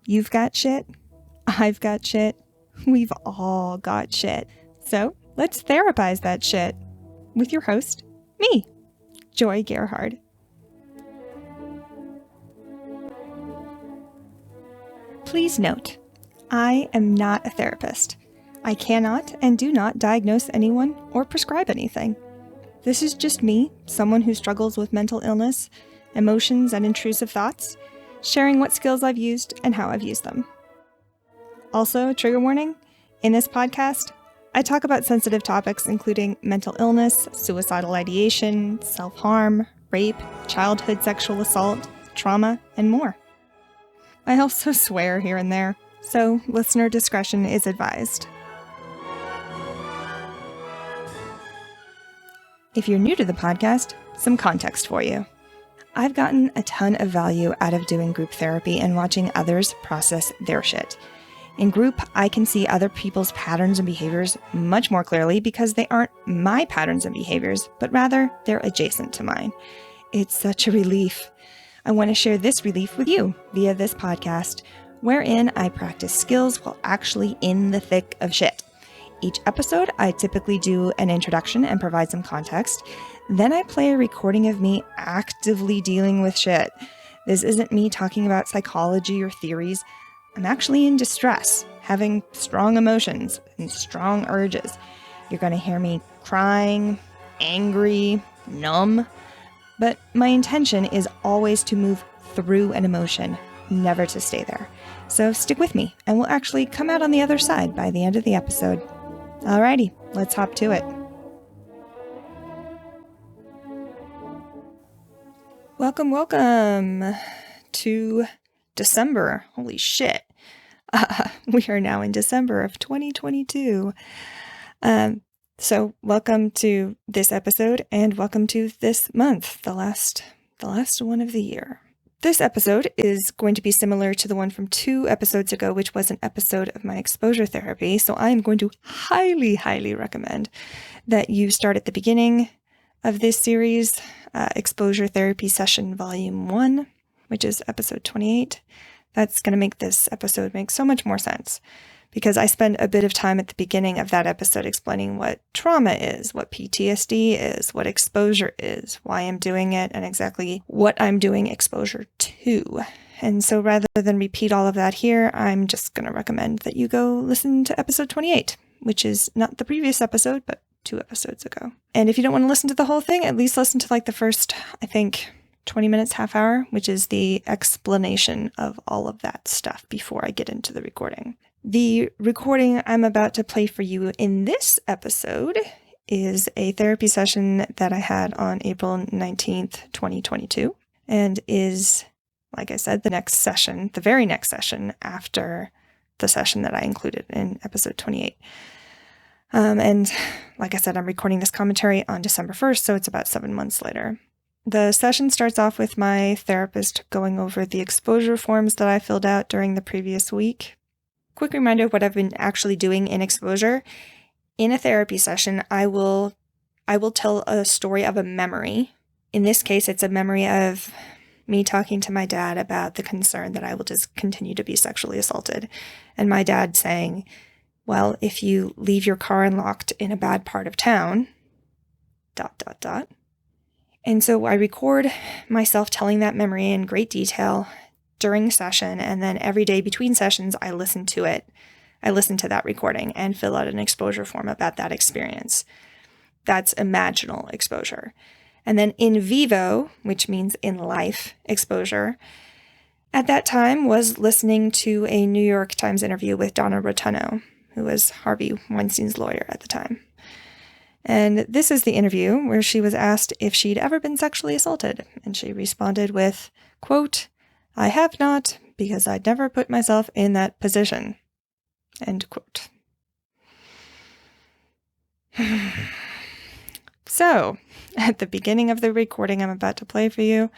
You've got shit. I've got shit. We've all got shit. So let's therapize that shit with your host, me, Joy Gerhard. Please note, I am not a therapist. I cannot and do not diagnose anyone or prescribe anything. This is just me, someone who struggles with mental illness, emotions, and intrusive thoughts, sharing what skills I've used and how I've used them. Also, trigger warning, in this podcast, I talk about sensitive topics including mental illness, suicidal ideation, self-harm, rape, childhood sexual assault, trauma, and more. I also swear here and there, so listener discretion is advised. If you're new to the podcast, some context for you. I've gotten a ton of value out of doing group therapy and watching others process their shit. In group, I can see other people's patterns and behaviors much more clearly because they aren't my patterns and behaviors, but rather they're adjacent to mine. It's such a relief. I want to share this relief with you via this podcast, wherein I practice skills while actually in the thick of shit. Each episode, I typically do an introduction and provide some context. Then I play a recording of me actively dealing with shit. This isn't me talking about psychology or theories. I'm actually in distress, having strong emotions and strong urges. You're going to hear me crying, angry, numb. But my intention is always to move through an emotion, never to stay there. So stick with me, and we'll actually come out on the other side by the end of the episode. Alrighty, let's hop to it. Welcome to December. Holy shit. We are now in December of 2022. So welcome to this episode and welcome to this month, the last one of the year. This episode is going to be similar to the one from 2 episodes ago, which was an episode of my exposure therapy. So I am going to highly recommend that you start at the beginning of this series, Exposure Therapy Session Volume 1, which is episode 28. That's going to make this episode make so much more sense because I spend a bit of time at the beginning of that episode explaining what trauma is, what PTSD is, what exposure is, why I'm doing it, and exactly what I'm doing exposure to. And so rather than repeat all of that here, I'm just going to recommend that you go listen to episode 28, which is not the previous episode, but 2 episodes ago. And if you don't want to listen to the whole thing, at least listen to like the first, I think, 20 minutes, half hour, which is the explanation of all of that stuff before I get into the recording. The recording I'm about to play for you in this episode is a therapy session that I had on April 19th, 2022, and is, like I said, the very next session after the session that I included in episode 28. And like I said, I'm recording this commentary on December 1st, so it's about 7 months later. The session starts off with my therapist going over the exposure forms that I filled out during the previous week. Quick reminder of what I've been actually doing in exposure. In a therapy session, I will tell a story of a memory. In this case, it's a memory of me talking to my dad about the concern that I will just continue to be sexually assaulted. And my dad saying, well, if you leave your car unlocked in a bad part of town, ... And so I record myself telling that memory in great detail during session, and then every day between sessions, I listen to it. I listen to that recording and fill out an exposure form about that experience. That's imaginal exposure. And then in vivo, which means in life exposure, at that time was listening to a New York Times interview with Donna Rotunno, who was Harvey Weinstein's lawyer at the time. And this is the interview where she was asked if she'd ever been sexually assaulted. And she responded with, quote, "I have not, because I'd never put myself in that position." End quote. So, at the beginning of the recording I'm about to play for you,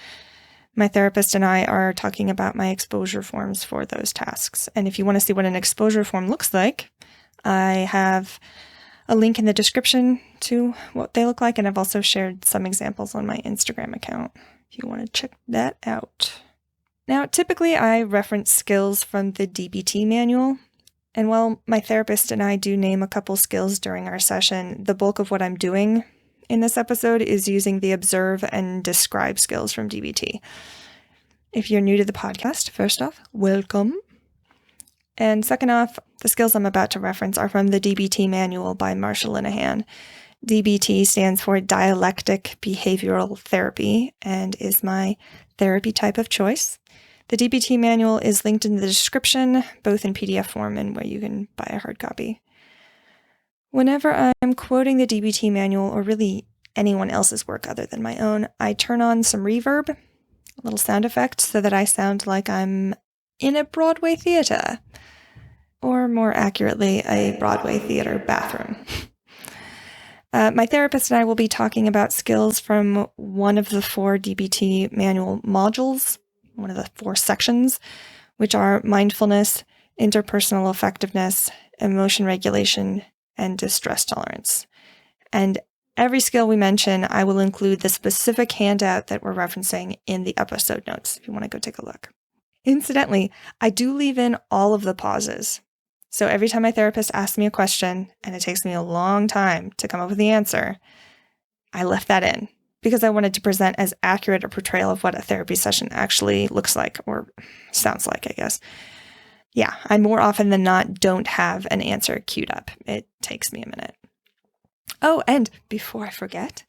my therapist and I are talking about my exposure forms for those tasks. And if you want to see what an exposure form looks like, I have a link in the description to what they look like, and I've also shared some examples on my Instagram account if you want to check that out. Now, typically I reference skills from the DBT manual, and while my therapist and I do name a couple skills during our session, the bulk of what I'm doing in this episode is using the observe and describe skills from DBT. If you're new to the podcast, first off, welcome. And second off, the skills I'm about to reference are from the DBT manual by Marsha Linehan. DBT stands for Dialectic Behavioral Therapy and is my therapy type of choice. The DBT manual is linked in the description, both in PDF form and where you can buy a hard copy. Whenever I'm quoting the DBT manual, or really anyone else's work other than my own, I turn on some reverb, a little sound effect, so that I sound like I'm in a Broadway theater, or more accurately, a Broadway theater bathroom. My therapist and I will be talking about skills from one of the 4 DBT manual modules, one of the 4 sections, which are mindfulness, interpersonal effectiveness, emotion regulation, and distress tolerance. And every skill we mention, I will include the specific handout that we're referencing in the episode notes, if you want to go take a look. Incidentally, I do leave in all of the pauses. So every time my therapist asks me a question, and it takes me a long time to come up with the answer, I left that in because I wanted to present as accurate a portrayal of what a therapy session actually looks like, or sounds like, I guess. Yeah, I more often than not don't have an answer queued up. It takes me a minute. Oh, and before I forget,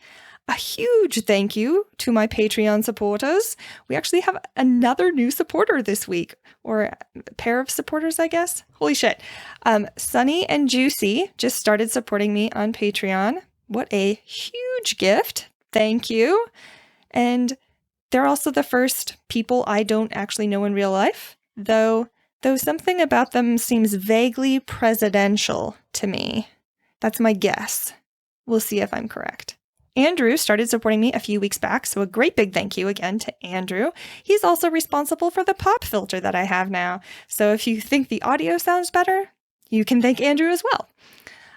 a huge thank you to my Patreon supporters. We actually have another new supporter this week, or a pair of supporters, I guess. Holy shit. Sunny and Juicy just started supporting me on Patreon. What a huge gift. Thank you. And they're also the first people I don't actually know in real life, though something about them seems vaguely presidential to me. That's my guess. We'll see if I'm correct. Andrew started supporting me a few weeks back, so a great big thank you again to Andrew. He's also responsible for the pop filter that I have now, so if you think the audio sounds better, you can thank Andrew as well.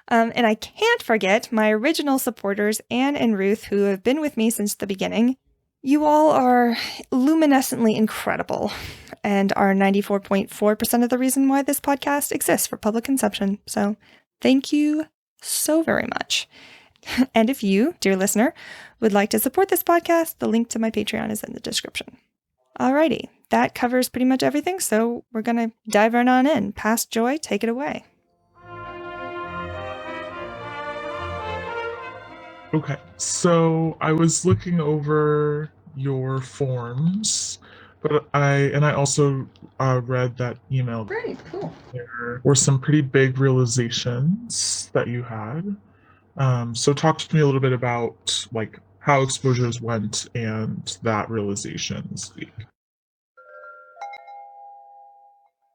And I can't forget my original supporters, Anne and Ruth, who have been with me since the beginning. You all are luminescently incredible and are 94.4% of the reason why this podcast exists for public consumption. So thank you so very much. And if you, dear listener, would like to support this podcast, the link to my Patreon is in the description. Alrighty, that covers pretty much everything, so we're going to dive right on in. Past Joy, take it away. Okay, so I was looking over your forms, but I also read that email. Great, cool. There were some pretty big realizations that you had. So talk to me a little bit about like how exposures went and that realization this week.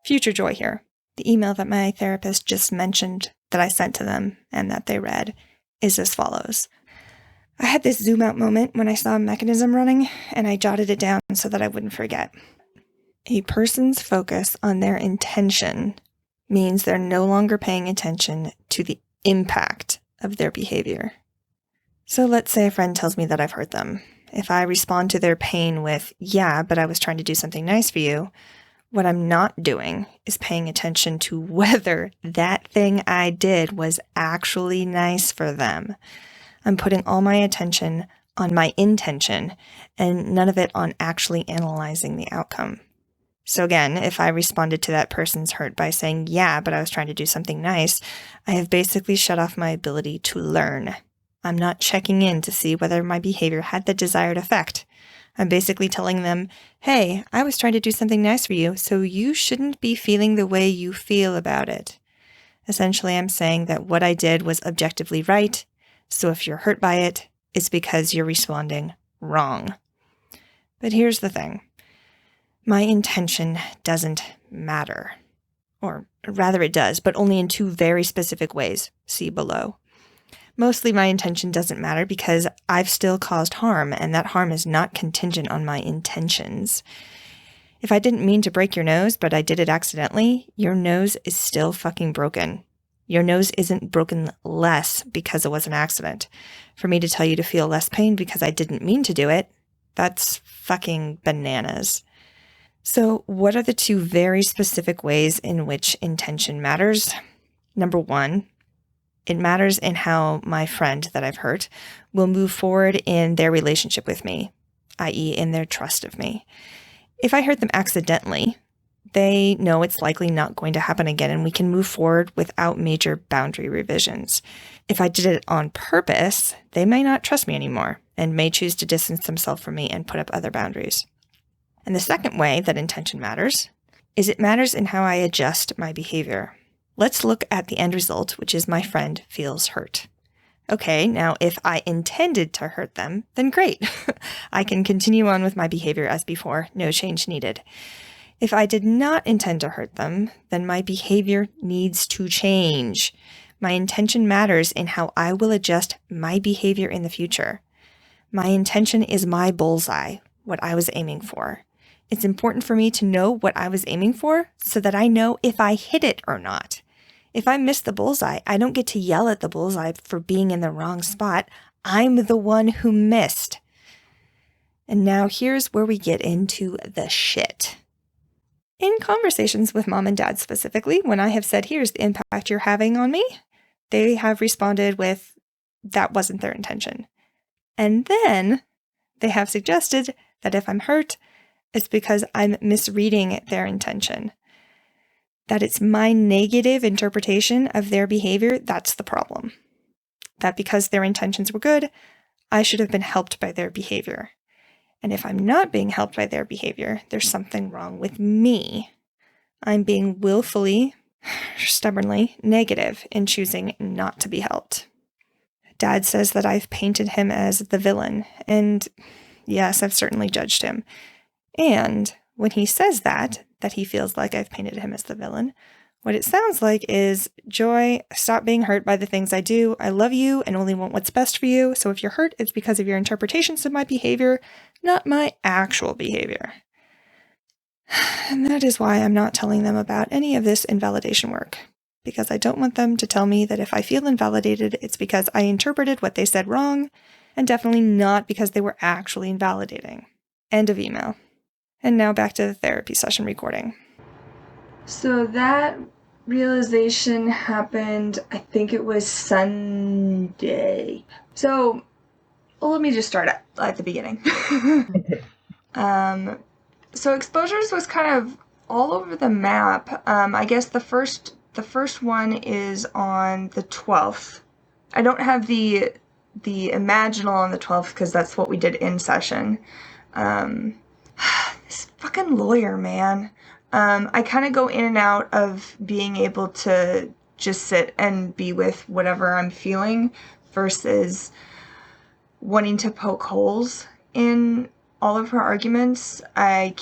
Future Joy here. The email that my therapist just mentioned that I sent to them and that they read is as follows. I had this zoom out moment when I saw a mechanism running, and I jotted it down so that I wouldn't forget. A person's focus on their intention means they're no longer paying attention to the impact of their behavior. So let's say a friend tells me that I've hurt them. If I respond to their pain with, yeah, but I was trying to do something nice for you, what I'm not doing is paying attention to whether that thing I did was actually nice for them. I'm putting all my attention on my intention and none of it on actually analyzing the outcome. So again, if I responded to that person's hurt by saying, yeah, but I was trying to do something nice, I have basically shut off my ability to learn. I'm not checking in to see whether my behavior had the desired effect. I'm basically telling them, hey, I was trying to do something nice for you, so you shouldn't be feeling the way you feel about it. Essentially, I'm saying that what I did was objectively right, so if you're hurt by it, it's because you're responding wrong. But here's the thing. My intention doesn't matter. Or rather it does, but only in 2 very specific ways. See below. Mostly my intention doesn't matter because I've still caused harm, and that harm is not contingent on my intentions. If I didn't mean to break your nose, but I did it accidentally, your nose is still fucking broken. Your nose isn't broken less because it was an accident. For me to tell you to feel less pain because I didn't mean to do it, that's fucking bananas. So, what are the two very specific ways in which intention matters? Number one, it matters in how my friend that I've hurt will move forward in their relationship with me, i.e., in their trust of me. If I hurt them accidentally, they know it's likely not going to happen again, and we can move forward without major boundary revisions. If I did it on purpose, they may not trust me anymore and may choose to distance themselves from me and put up other boundaries. And the second way that intention matters is it matters in how I adjust my behavior. Let's look at the end result, which is my friend feels hurt. Okay, now if I intended to hurt them, then great. I can continue on with my behavior as before, no change needed. If I did not intend to hurt them, then my behavior needs to change. My intention matters in how I will adjust my behavior in the future. My intention is my bullseye, what I was aiming for. It's important for me to know what I was aiming for so that I know if I hit it or not. If I miss the bullseye, I don't get to yell at the bullseye for being in the wrong spot. I'm the one who missed. And now here's where we get into the shit. In conversations with mom and dad specifically, when I have said, here's the impact you're having on me, they have responded with, that wasn't their intention. And then they have suggested that if I'm hurt, it's because I'm misreading their intention. That it's my negative interpretation of their behavior that's the problem. That because their intentions were good, I should have been helped by their behavior. And if I'm not being helped by their behavior, there's something wrong with me. I'm being willfully, stubbornly negative in choosing not to be helped. Dad says that I've painted him as the villain, and yes, I've certainly judged him. And when he says that he feels like I've painted him as the villain, what it sounds like is, Joy, stop being hurt by the things I do. I love you and only want what's best for you. So if you're hurt, it's because of your interpretations of my behavior, not my actual behavior. And that is why I'm not telling them about any of this invalidation work, because I don't want them to tell me that if I feel invalidated, it's because I interpreted what they said wrong, and definitely not because they were actually invalidating. End of email. And now back to the therapy session recording. So that realization happened, I think it was Sunday. So, let me just start at the beginning. So exposures was kind of all over the map. I guess the first one is on the 12th. I don't have the imaginal on the 12th because that's what we did in session. This fucking lawyer, man. I kind of go in and out of being able to just sit and be with whatever I'm feeling versus wanting to poke holes in all of her arguments. I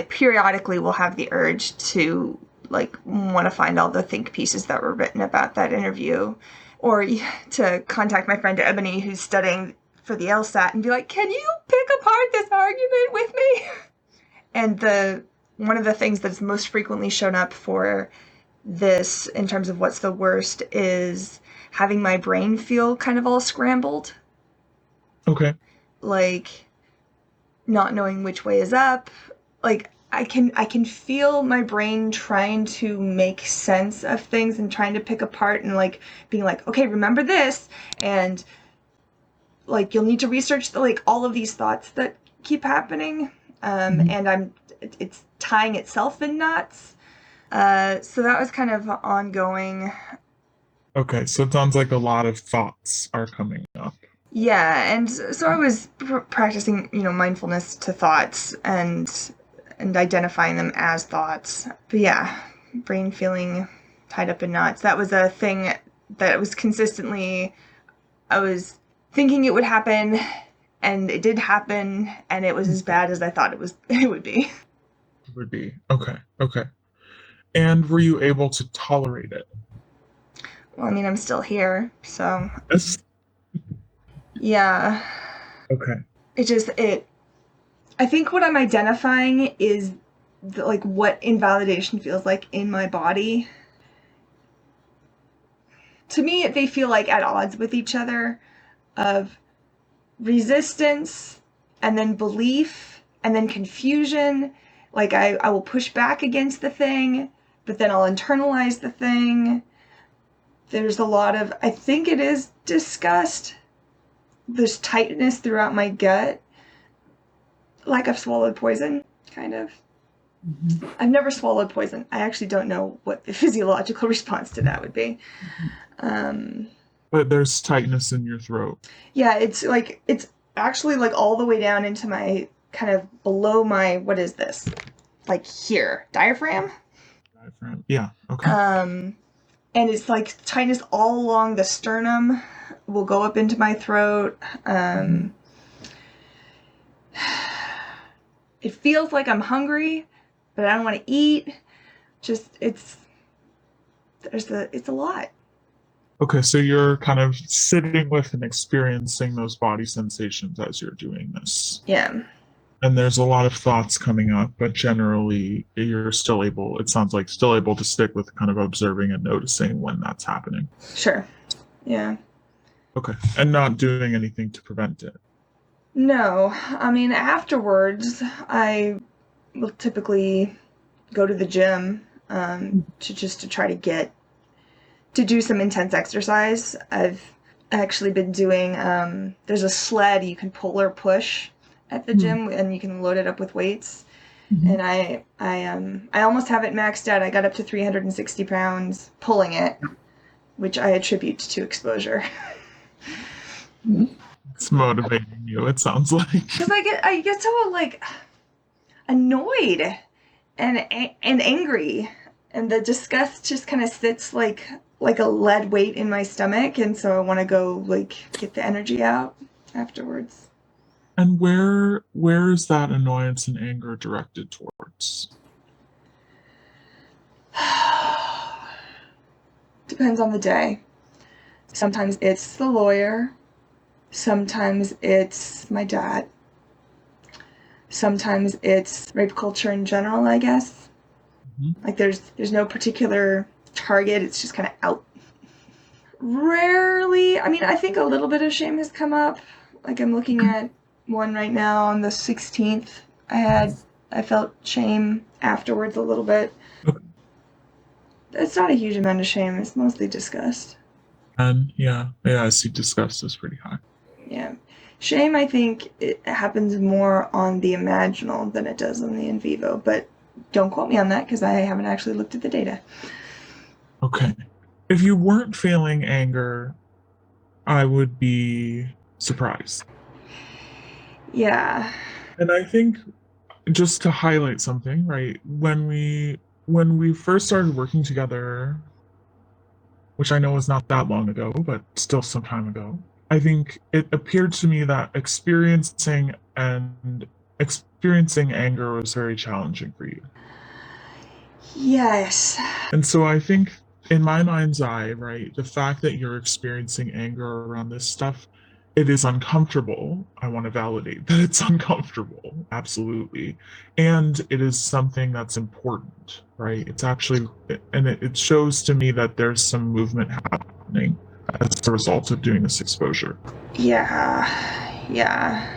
periodically will have the urge to want to find all the think pieces that were written about that interview, or to contact my friend Ebony who's studying for the LSAT and be like, can you pick apart this argument with me? And one of the things that's most frequently shown up for this in terms of what's the worst is having my brain feel kind of all scrambled. Okay. Not knowing which way is up. I can feel my brain trying to make sense of things and trying to pick apart and being like, okay, remember this, and you'll need to research all of these thoughts that keep happening. And it's tying itself in knots. So that was kind of ongoing. Okay, so it sounds like a lot of thoughts are coming up. Yeah, and so I was practicing, mindfulness to thoughts and identifying them as thoughts. But yeah, brain feeling tied up in knots. That was a thing that was consistently, I was thinking it would happen, and it did happen, and it was as bad as I thought it would be. It would be. Okay. And were you able to tolerate it? Well, I mean, I'm still here, so. Yes. Yeah. Okay. I think what I'm identifying is what invalidation feels like in my body. To me, they feel at odds with each other, of resistance and then belief and then confusion. Like I will push back against the thing, but then I'll internalize the thing. There's a lot of, I think it is disgust. There's tightness throughout my gut, like I've swallowed poison, kind of. Mhm. I've never swallowed poison. I actually don't know what the physiological response to that would be. But there's tightness in your throat. Yeah, it's actually like all the way down into my, kind of below my, what is this? Like here, diaphragm? Diaphragm. Yeah. Okay. And it's like tightness all along the sternum will go up into my throat. Mhm. It feels like I'm hungry, but I don't want to eat. Just it's a lot. Okay, so you're kind of sitting with and experiencing those body sensations as you're doing this. Yeah, And there's a lot of thoughts coming up, but generally you're still able, it sounds like, still able to stick with kind of observing and noticing when that's happening. sure. Yeah. Okay. And not doing anything to prevent it. No, I mean afterwards I will typically go to the gym to try to get to do some intense exercise. I've actually been doing there's a sled you can pull or push at the gym, and you can load it up with weights. Mm-hmm. And I almost have it maxed out. I got up to 360 pounds pulling it, which I attribute to exposure. It's motivating you, it sounds like. Because I get so like annoyed and angry, and the disgust just kind of sits like a lead weight in my stomach, and so I want to go like get the energy out afterwards. And where is that annoyance and anger directed towards? Depends on the day. Sometimes it's the lawyer. Sometimes it's my dad. Sometimes it's rape culture in general, I guess. Mhm. Like there's no particular target. It's just kind of out. Rarely. I mean, I think a little bit of shame has come up. Like I'm looking at one right now on the 16th. I felt shame afterwards a little bit. Okay. It's not a huge amount of shame. It's mostly disgust. And yeah, I see disgust is pretty high. Yeah. Shame, I think, it happens more on the imaginal than it does on the in vivo, but don't quote me on that because I haven't actually looked at the data. Okay. If you weren't feeling anger, I would be surprised. Yeah. And I think just to highlight something, right? When we first started working together, which I know was not that long ago, but still some time ago, I think it appeared to me that experiencing anger was very challenging for you. Yes. And so I think in my mind's eye, right, the fact that you're experiencing anger around this stuff, it is uncomfortable. I want to validate that it's uncomfortable, absolutely. And it is something that's important, right? It's actually, and it shows to me that there's some movement happening as a result of doing this exposure. Yeah. Yeah.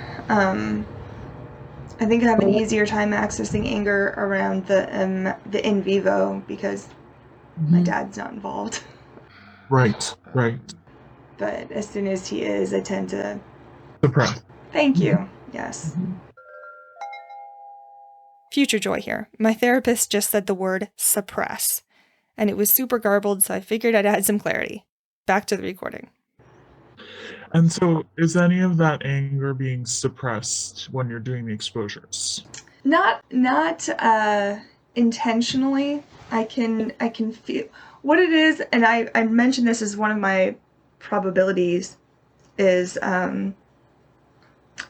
I think I have an easier time accessing anger around the in vivo because my Mhm. dad's not involved. Right, right. But as soon as he is, I tend to. Suppress. Thank Mhm. you. Yes. Mhm. Future Joy here. My therapist just said the word suppress, and it was super garbled, so I figured I'd add some clarity. Back to the recording. And so, is any of that anger being suppressed when you're doing the exposures? Not intentionally. I can feel what it is, and I mentioned this as one of my probabilities is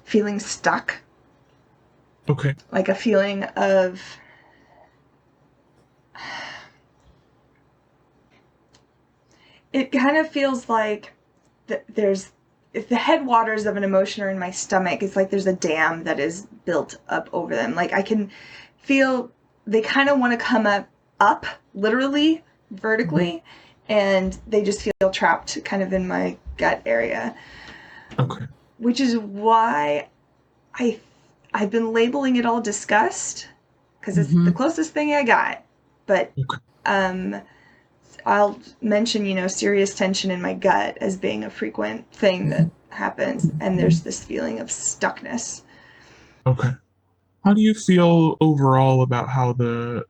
feeling stuck, Okay. like a feeling of it kind of feels like there's if the headwaters of an emotion are in my stomach, it's like there's a dam that is built up over them. Like I can feel they kind of want to come up literally Mhm. vertically, and they just feel trapped kind of in my gut area, Okay. which is why I I've been labeling it all disgust because it's the Mm-hmm. closest thing I got. But Okay. I'll mention, serious tension in my gut as being a frequent thing that happens. And there's this feeling of stuckness. Okay. How do you feel overall about how the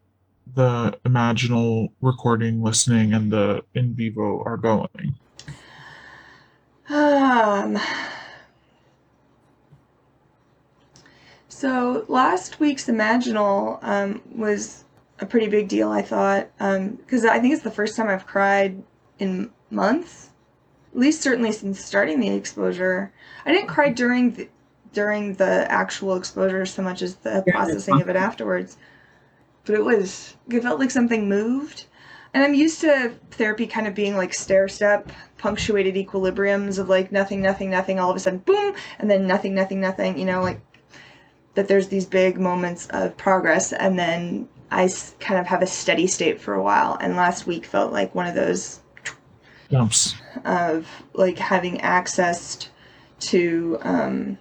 imaginal recording, listening, and the in vivo are going? Um, so last week's Imaginal was a pretty big deal, I thought, because I think it's the first time I've cried in months, at least certainly since starting the exposure. I didn't cry during the actual exposure so much as the processing of it afterwards, but it felt like something moved. And I'm used to therapy kind of being like stair step, punctuated equilibriums of like nothing, nothing, nothing, all of a sudden, boom, and then nothing, nothing, nothing, like that there's these big moments of progress, and then I kind of have a steady state for a while. And last week felt like one of those Yes. of like having access to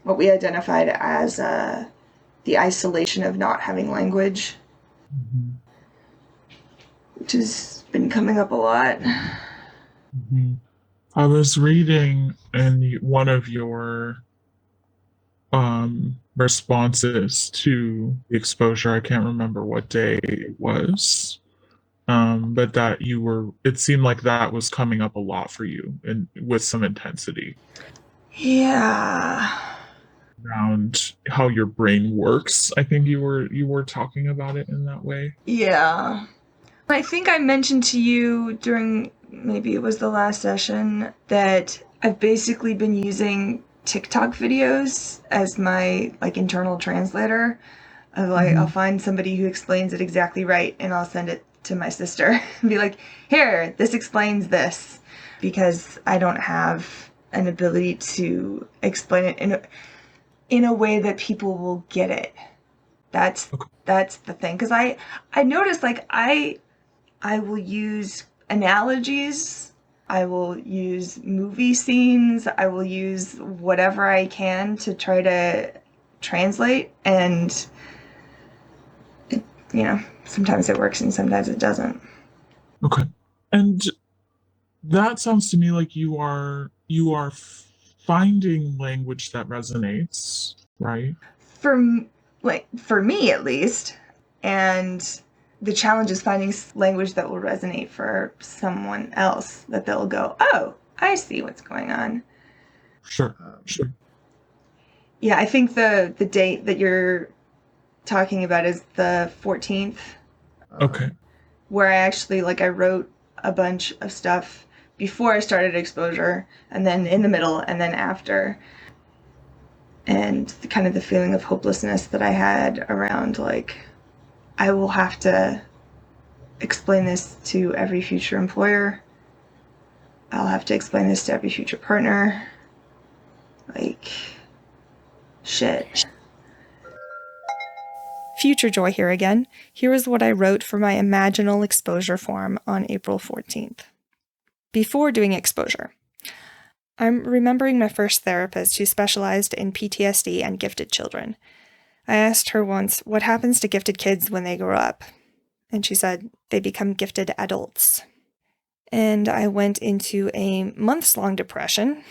what we identified as the isolation of not having language, Mm-hmm. which has been coming up a lot. Mm-hmm. I was reading in one of your responses to the exposure. I can't remember what day it was, but that you were. It seemed like that was coming up a lot for you, and with some intensity Yeah. around how your brain works. I think you were talking about it in that way. Yeah. I think I mentioned to you during maybe it was the last session that I've basically been using TikTok videos as my like internal translator. Of like I'll Mm-hmm. find somebody who explains it exactly right and I'll send it to my sister and be like, "Here, this explains this." Because I don't have an ability to explain it in a way that people will get it. That's Okay. that's the thing. Cuz I noticed like I will use analogies. I will use movie scenes. I will use whatever I can to try to translate. And, sometimes it works and sometimes it doesn't. Okay. And that sounds to me like you are finding language that resonates, right? For, for me at least. And the challenge is finding language that will resonate for someone else that they'll go, oh, I see what's going on. Sure. Sure. Yeah, I think the date that you're talking about is the 14th, Okay. where I actually I wrote a bunch of stuff before I started exposure, and then in the middle, and then after, and kind of the feeling of hopelessness that I had around I will have to explain this to every future employer. I'll have to explain this to every future partner. Like, shit. Future Joy here again. Here is what I wrote for my Imaginal exposure form on April 14th. Before doing exposure, I'm remembering my first therapist who specialized in PTSD and gifted children. I asked her once what happens to gifted kids when they grow up, and she said they become gifted adults. And I went into a months-long depression.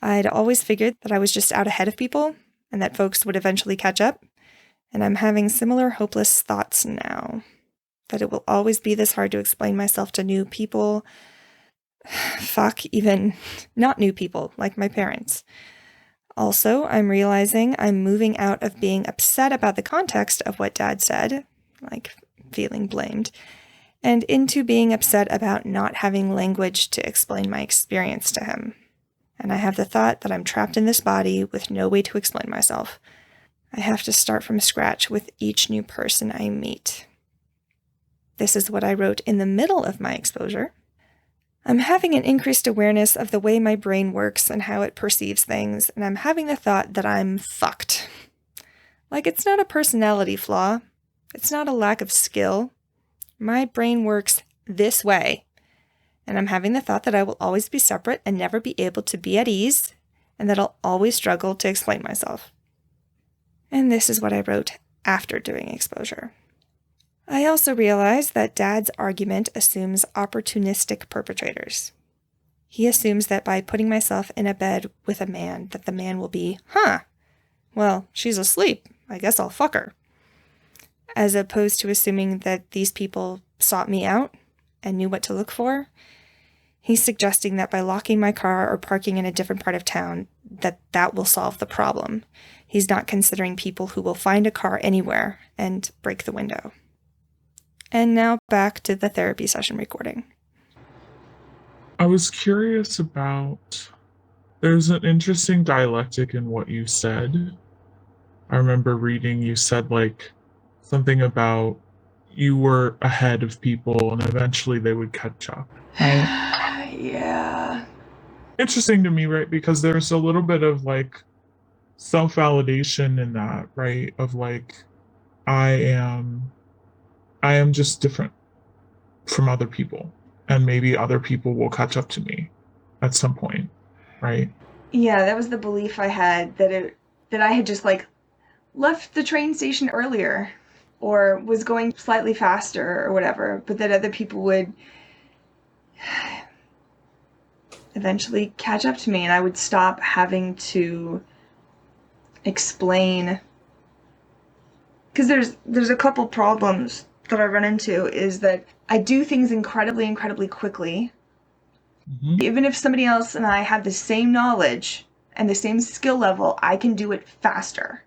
I'd always figured that I was just out ahead of people and that folks would eventually catch up. And I'm having similar hopeless thoughts now. That it will always be this hard to explain myself to new people. Fuck, even not new people, like my parents. Also, I'm realizing I'm moving out of being upset about the context of what Dad said, like feeling blamed, and into being upset about not having language to explain my experience to him. And I have the thought that I'm trapped in this body with no way to explain myself. I have to start from scratch with each new person I meet. This is what I wrote in the middle of my exposure. I'm having an increased awareness of the way my brain works and how it perceives things, and I'm having the thought that I'm fucked. Like, it's not a personality flaw. It's not a lack of skill. My brain works this way. And I'm having the thought that I will always be separate and never be able to be at ease, and that I'll always struggle to explain myself. And this is what I wrote after doing exposure. I also realized that Dad's argument assumes opportunistic perpetrators. He assumes that by putting myself in a bed with a man, that the man will be, well, she's asleep. I guess I'll fuck her. As opposed to assuming that these people sought me out and knew what to look for. He's suggesting that by locking my car or parking in a different part of town, that will solve the problem. He's not considering people who will find a car anywhere and break the window. And now back to the therapy session recording. I was curious about, there's an interesting dialectic in what you said. I remember reading, you said like something about you were ahead of people and eventually they would catch up, right? Yeah. Interesting to me, right? Because there's a little bit of like self-validation in that, right? Of like, I am just different from other people, and maybe other people will catch up to me at some point, right? Yeah, that was the belief I had, that I had just like left the train station earlier or was going slightly faster or whatever, but that other people would eventually catch up to me and I would stop having to explain. Because there's a couple problems that I run into, is that I do things incredibly, incredibly quickly. Mm-hmm. Even if somebody else and I have the same knowledge and the same skill level, I can do it faster.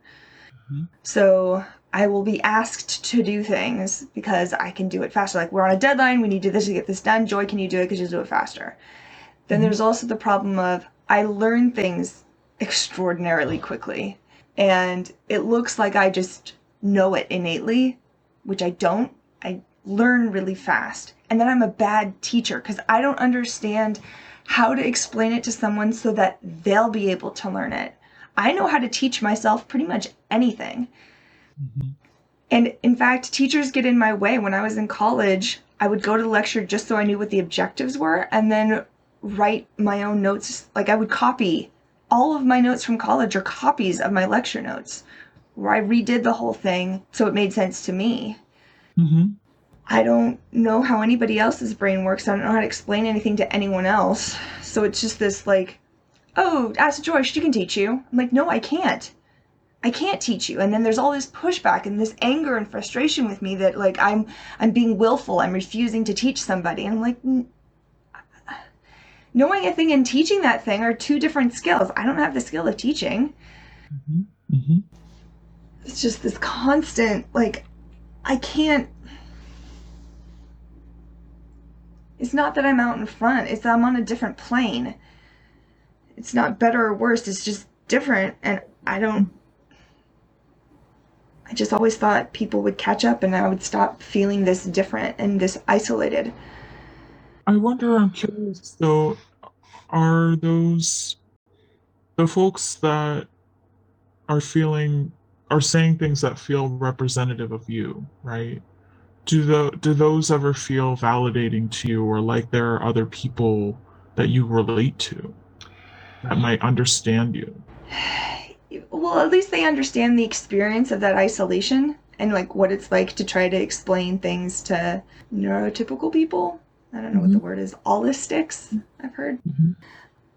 Mm-hmm. So I will be asked to do things because I can do it faster. Like, we're on a deadline, we need to do this to get this done. Joy, can you do it because you'll do it faster? Then there's also the problem of I learn things extraordinarily quickly. And it looks like I just know it innately, which I don't. I learn really fast. And then I'm a bad teacher because I don't understand how to explain it to someone so that they'll be able to learn it. I know how to teach myself pretty much anything. Mm-hmm. And in fact, teachers get in my way. When I was in college, I would go to the lecture just so I knew what the objectives were and then write my own notes. Like, I would copy all of my notes from college, or copies of my lecture notes, where I redid the whole thing so it made sense to me. Mm-hmm. I don't know how anybody else's brain works. I don't know how to explain anything to anyone else. So it's just this like, oh, ask Joy, she can teach you. I'm like, no, I can't. I can't teach you. And then there's all this pushback and this anger and frustration with me that like I'm being willful. I'm refusing to teach somebody. And I'm like, knowing a thing and teaching that thing are two different skills. I don't have the skill of teaching. Mm-hmm. Mm-hmm. It's just this constant, like, I can't. It's not that I'm out in front. It's that I'm on a different plane. It's not better or worse. It's just different. And I just always thought people would catch up and I would stop feeling this different and this isolated. I wonder, I'm curious though, are those the folks that are saying things that feel representative of you, right? Do those ever feel validating to you, or like there are other people that you relate to that might understand you? Well, at least they understand the experience of that isolation and like what it's like to try to explain things to neurotypical people. I don't know what the word is. Allistics, I've heard. Mm-hmm.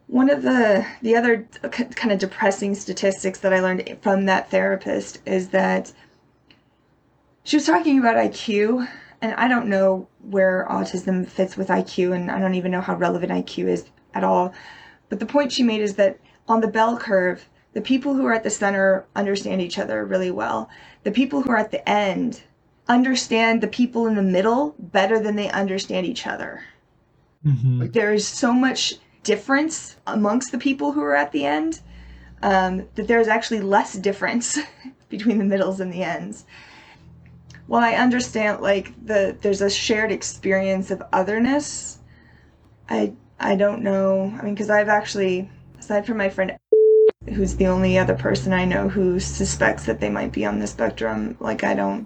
One of the other kind of depressing statistics that I learned from that therapist is that she was talking about IQ, and I don't know where autism fits with IQ, and I don't even know how relevant IQ is at all. But the point she made is that on the bell curve, the people who are at the center understand each other really well. The people who are at the end understand the people in the middle better than they understand each other. Mm-hmm. Like, there is so much difference amongst the people who are at the end that there's actually less difference between the middles and the ends. Well, I understand like there's a shared experience of otherness. I don't know. I mean, because I've actually, aside from my friend, who's the only other person I know who suspects that they might be on the spectrum, like I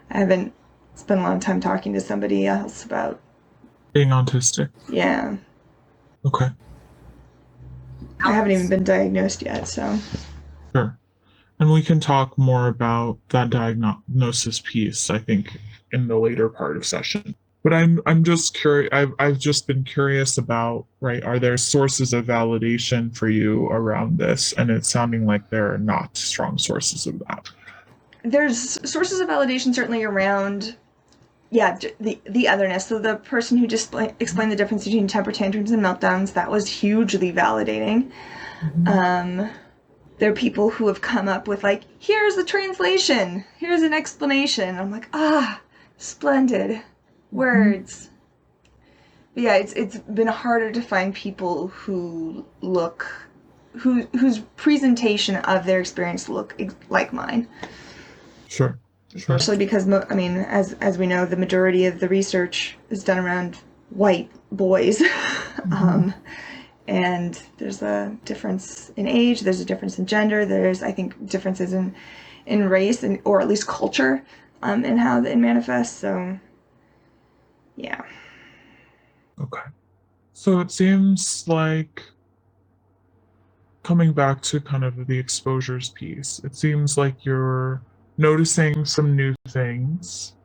haven't spent a lot of time talking to somebody else about Being autistic. Yeah. Okay. I haven't even been diagnosed yet, so. Sure. And we can talk more about that diagnosis piece, I think, in the later part of session. But I'm just curious. I've just been curious about, right? Are there sources of validation for you around this? And it's sounding like there are not strong sources of that. There's sources of validation certainly around, yeah, the otherness. So the person who just explained the difference between temper tantrums and meltdowns, that was hugely validating. Mm-hmm. There are people who have come up with like, here's the translation, here's an explanation. I'm like, splendid Mm-hmm. words. But yeah, it's been harder to find people who look, whose presentation of their experience look like mine. Sure. Sure. Especially because, I mean, as we know, the majority of the research is done around white boys. Mm-hmm. And there's a difference in age, there's a difference in gender, there's, I think, differences in race, and or at least culture, in how it manifests. So, yeah. Okay. So it seems like, coming back to kind of the exposures piece, it seems like you're noticing some new things.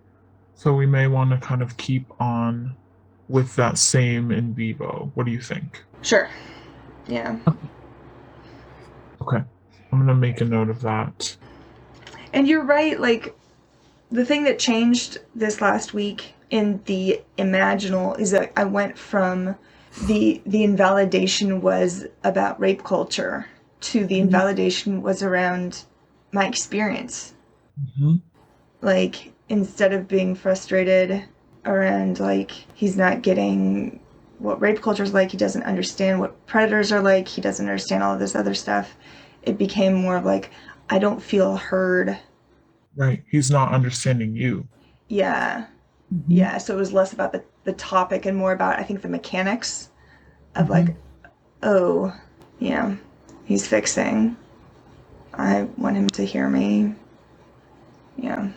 So we may want to kind of keep on with that same in vivo. What do you think? Sure. Yeah. Okay. I'm going to make a note of that. And you're right, like, the thing that changed this last week in the imaginal is that I went from the invalidation was about rape culture to the invalidation was around my experience. Mm-hmm. Like, instead of being frustrated around like he's not getting what rape culture is like, he doesn't understand what predators are like, he doesn't understand all of this other stuff, it became more of like, I don't feel heard. Right. He's not understanding you. Yeah. Mm-hmm. Yeah, so it was less about the topic and more about, I think, the mechanics of Mm-hmm. like, oh, you know, he's fixing. I want him to hear me. Yeah.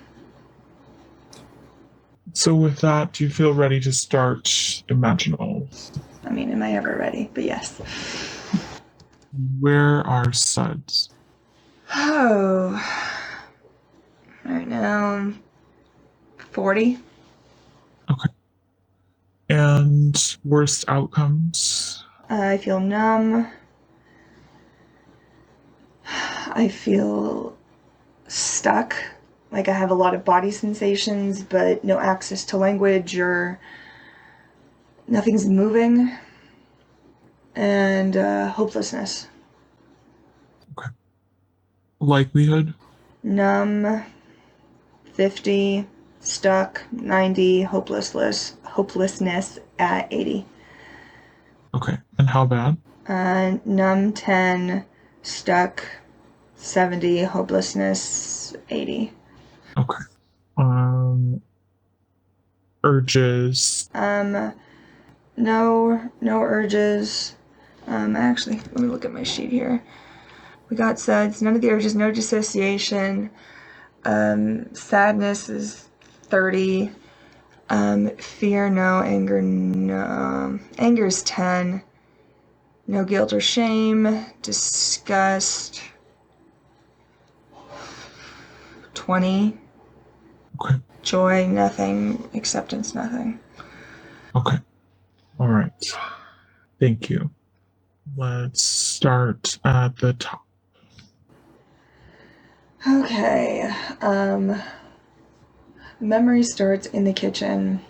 So with that, do you feel ready to start imaginal? I mean, am I ever ready? But yes. Where are suds? Oh, right now, 40. Okay. And worst outcomes? I feel numb. I feel stuck. Like I have a lot of body sensations, but no access to language or nothing's moving. And hopelessness. Okay. Likelihood? Numb, 50. Stuck, 90. Hopelessness at 80. Okay. And how bad? Numb, 10. Stuck, 70. Hopelessness, 80. Okay. Urges. No urges. Actually, let me look at my sheet here. We got SUDS, none of the urges, no dissociation. Sadness is 30. Fear, no. Anger, no. Anger is 10. No guilt or shame. Disgust, 20. Okay. Joy, nothing. Acceptance, nothing. Okay. All right. Thank you. Let's start at the top. Okay. Memory starts in the kitchen.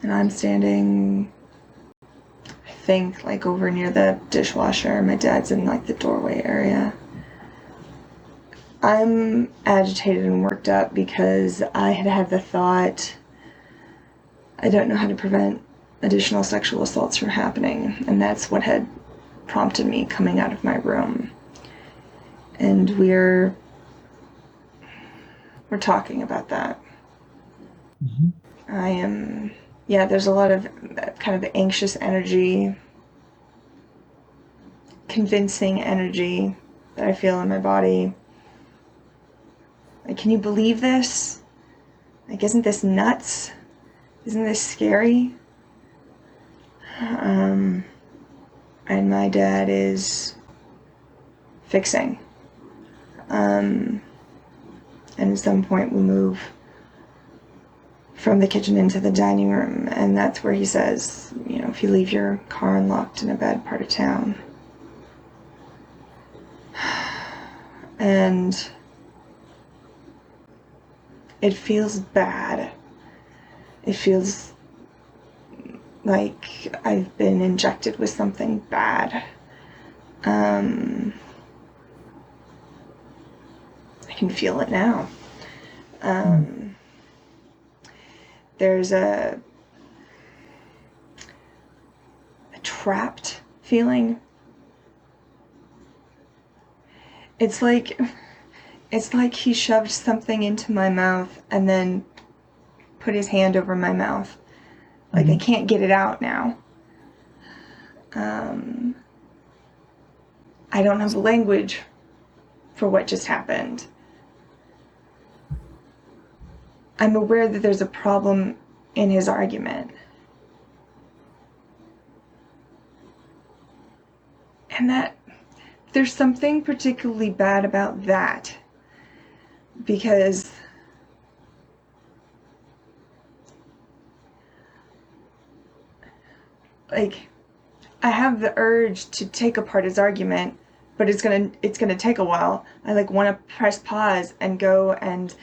And I'm standing, I think, like over near the dishwasher. My dad's in like the doorway area. I'm agitated and worked up because I had the thought, I don't know how to prevent additional sexual assaults from happening, and that's what had prompted me coming out of my room. And we're talking about that. Mm-hmm. I am, yeah, there's a lot of kind of anxious energy, convincing energy that I feel in my body. Like, can you believe this? Like, isn't this nuts? Isn't this scary? And my dad is fixing. And at some point we move from the kitchen into the dining room, and that's where he says, you know, if you leave your car unlocked in a bad part of town. And it feels bad. It feels like I've been injected with something bad. I can feel it now. There's a trapped feeling. It's like he shoved something into my mouth and then put his hand over my mouth. Like I can't get it out now. I don't have language for what just happened. I'm aware that there's a problem in his argument. And that there's something particularly bad about that. Because like I have the urge to take apart his argument, but it's gonna take a while. I like want to press pause and go and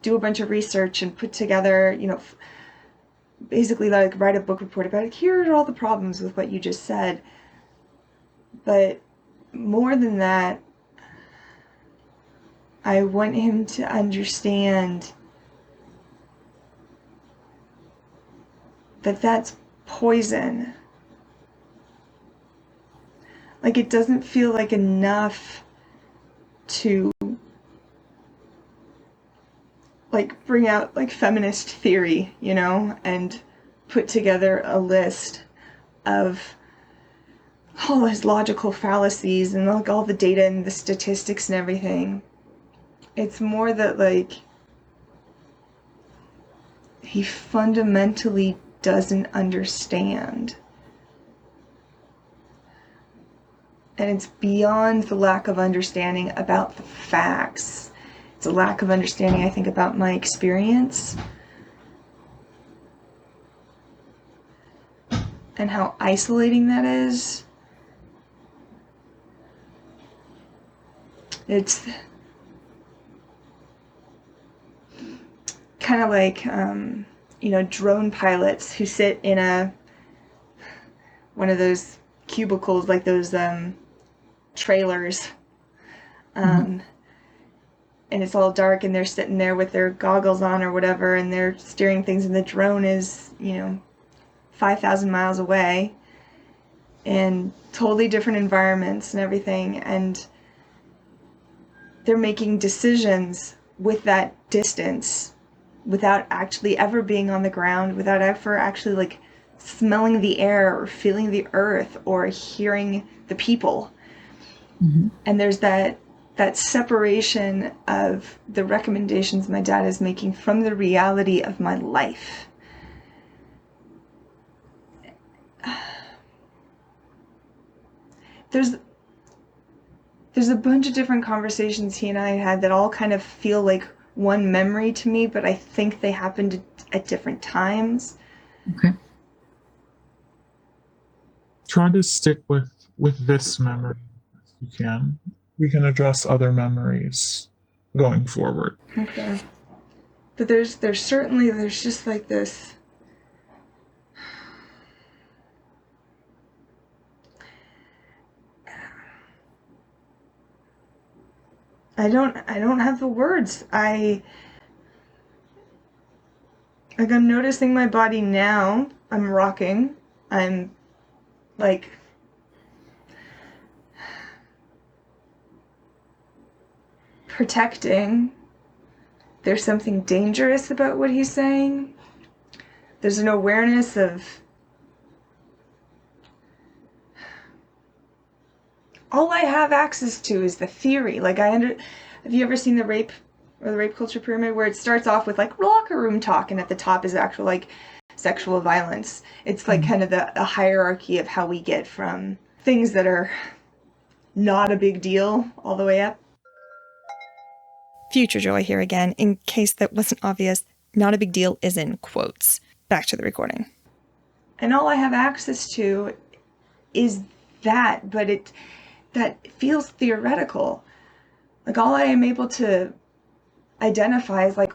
do a bunch of research and put together, you know, basically like write a book report about it. Here are all the problems with what you just said. But more than that, I want him to understand that that's poison. Like it doesn't feel like enough to like bring out like feminist theory, you know, and put together a list of all his logical fallacies and like all the data and the statistics and everything. It's more that like he fundamentally doesn't understand. And it's beyond the lack of understanding about the facts. It's a lack of understanding, I think, about my experience and how isolating that is. It's kind of like, you know, drone pilots who sit in one of those cubicles, like those trailers, and it's all dark and they're sitting there with their goggles on or whatever and they're steering things and the drone is, you know, 5,000 miles away in totally different environments and everything, and they're making decisions with that distance without actually ever being on the ground, without ever actually like smelling the air or feeling the earth or hearing the people. And there's that separation of the recommendations my dad is making from the reality of my life. There's a bunch of different conversations he and I had that all kind of feel like one memory to me, but I think they happened at different times. Okay. Try to stick with this memory as you can. We can address other memories going forward. Okay. But there's just like this. I don't have the words. I'm noticing my body now. I'm rocking. I'm like protecting. There's something dangerous about what he's saying. There's an awareness of all I have access to is the theory. Like have you ever seen the rape culture pyramid where it starts off with like locker room talk and at the top is actual like sexual violence? It's like kind of a hierarchy of how we get from things that are not a big deal all the way up. future joy here again, in case that wasn't obvious. Not a big deal is in quotes. Back to the recording. And all I have access to is that, but that feels theoretical. Like, all I am able to identify is like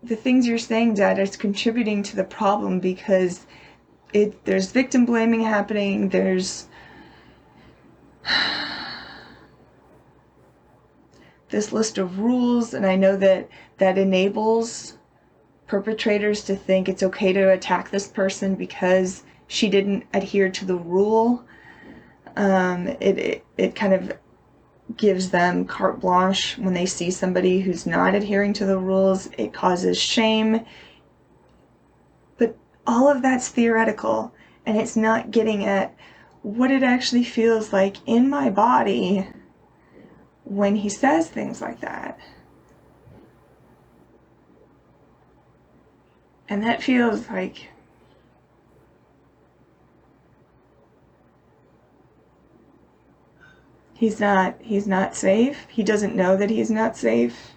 the things you're saying, Dad, is contributing to the problem, because there's victim blaming happening, there's this list of rules, and I know that enables perpetrators to think it's okay to attack this person because she didn't adhere to the rule. It kind of gives them carte blanche when they see somebody who's not adhering to the rules. It causes shame. But all of that's theoretical, and it's not getting at what it actually feels like in my body when he says things like that. And that feels like he's not safe. He doesn't know that he's not safe.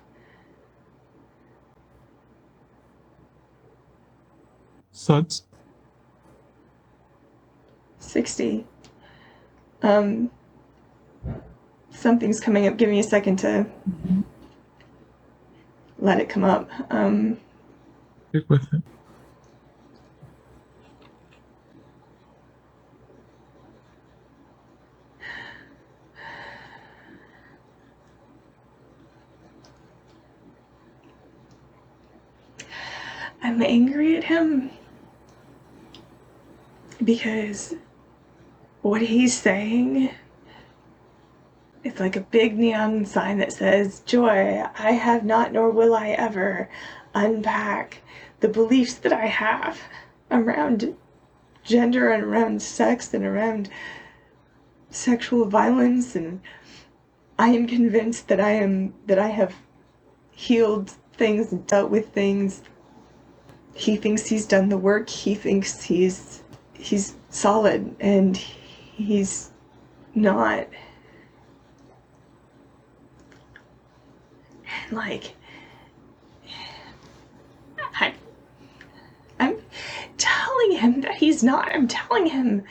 Suds? 60. Something's coming up. Give me a second to let it come up. Stick with it. I'm angry at him because what he's saying, it's like a big neon sign that says, "Joy, I have not nor will I ever unpack the beliefs that I have around gender and around sex and around sexual violence, and I am convinced that I have healed things and dealt with things." He thinks he's done the work. He thinks he's solid, and he's not. Like, I'm telling him that he's not. I'm telling him,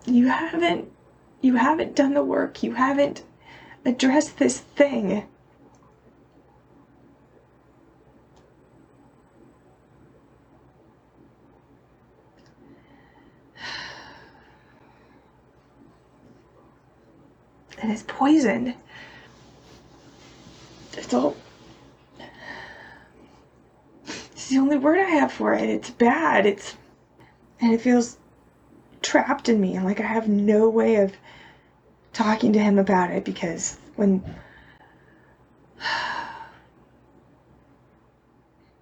you haven't done the work. You haven't addressed this thing. And it's poisoned. It's all. It's the only word I have for it. It's bad. And it feels trapped in me. And like I have no way of talking to him about it, because when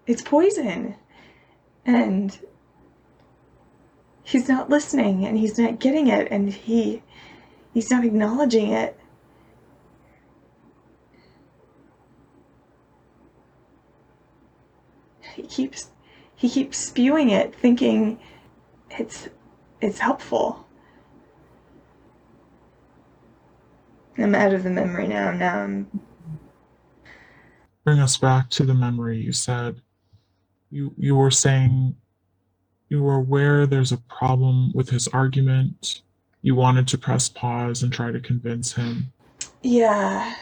it's poison, and he's not listening, and he's not getting it, and he's not acknowledging it. He keeps spewing it, thinking it's helpful. I'm out of the memory now. Now I'm. Bring us back to the memory. You said you were saying you were aware there's a problem with his argument. You wanted to press pause and try to convince him. Yeah.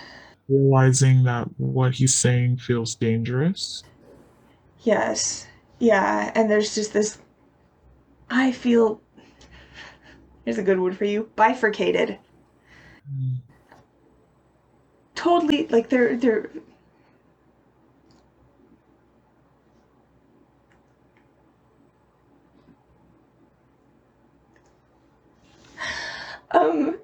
Realizing that what he's saying feels dangerous. Yes. Yeah. And there's just this. I feel. Here's a good word for you. Bifurcated. Mm. Totally, like they're um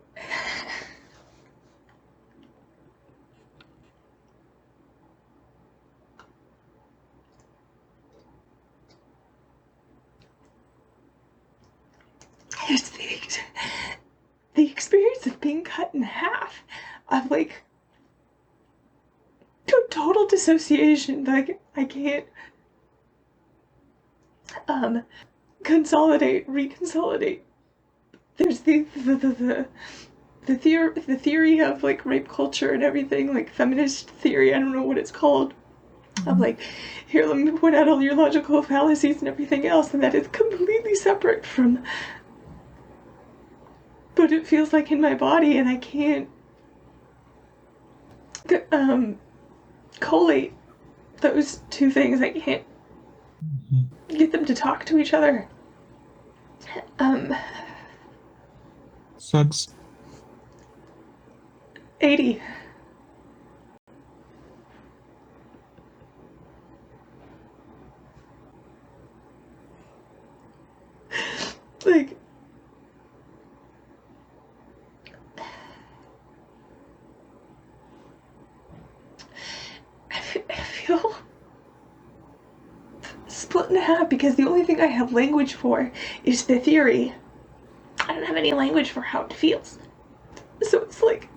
it's the experience of being cut in half, of like total dissociation. Like I can't consolidate, reconsolidate. There's the the theory of like rape culture and everything, like feminist theory, I don't know what it's called. I'm like, here, let me point out all your logical fallacies and everything else, and that is completely separate from what it feels like in my body, and I can't collate those two things. I can't get them to talk to each other. Sucks. 80. Like, I feel split in half because the only thing I have language for is the theory. I don't have any language for how it feels. So it's like,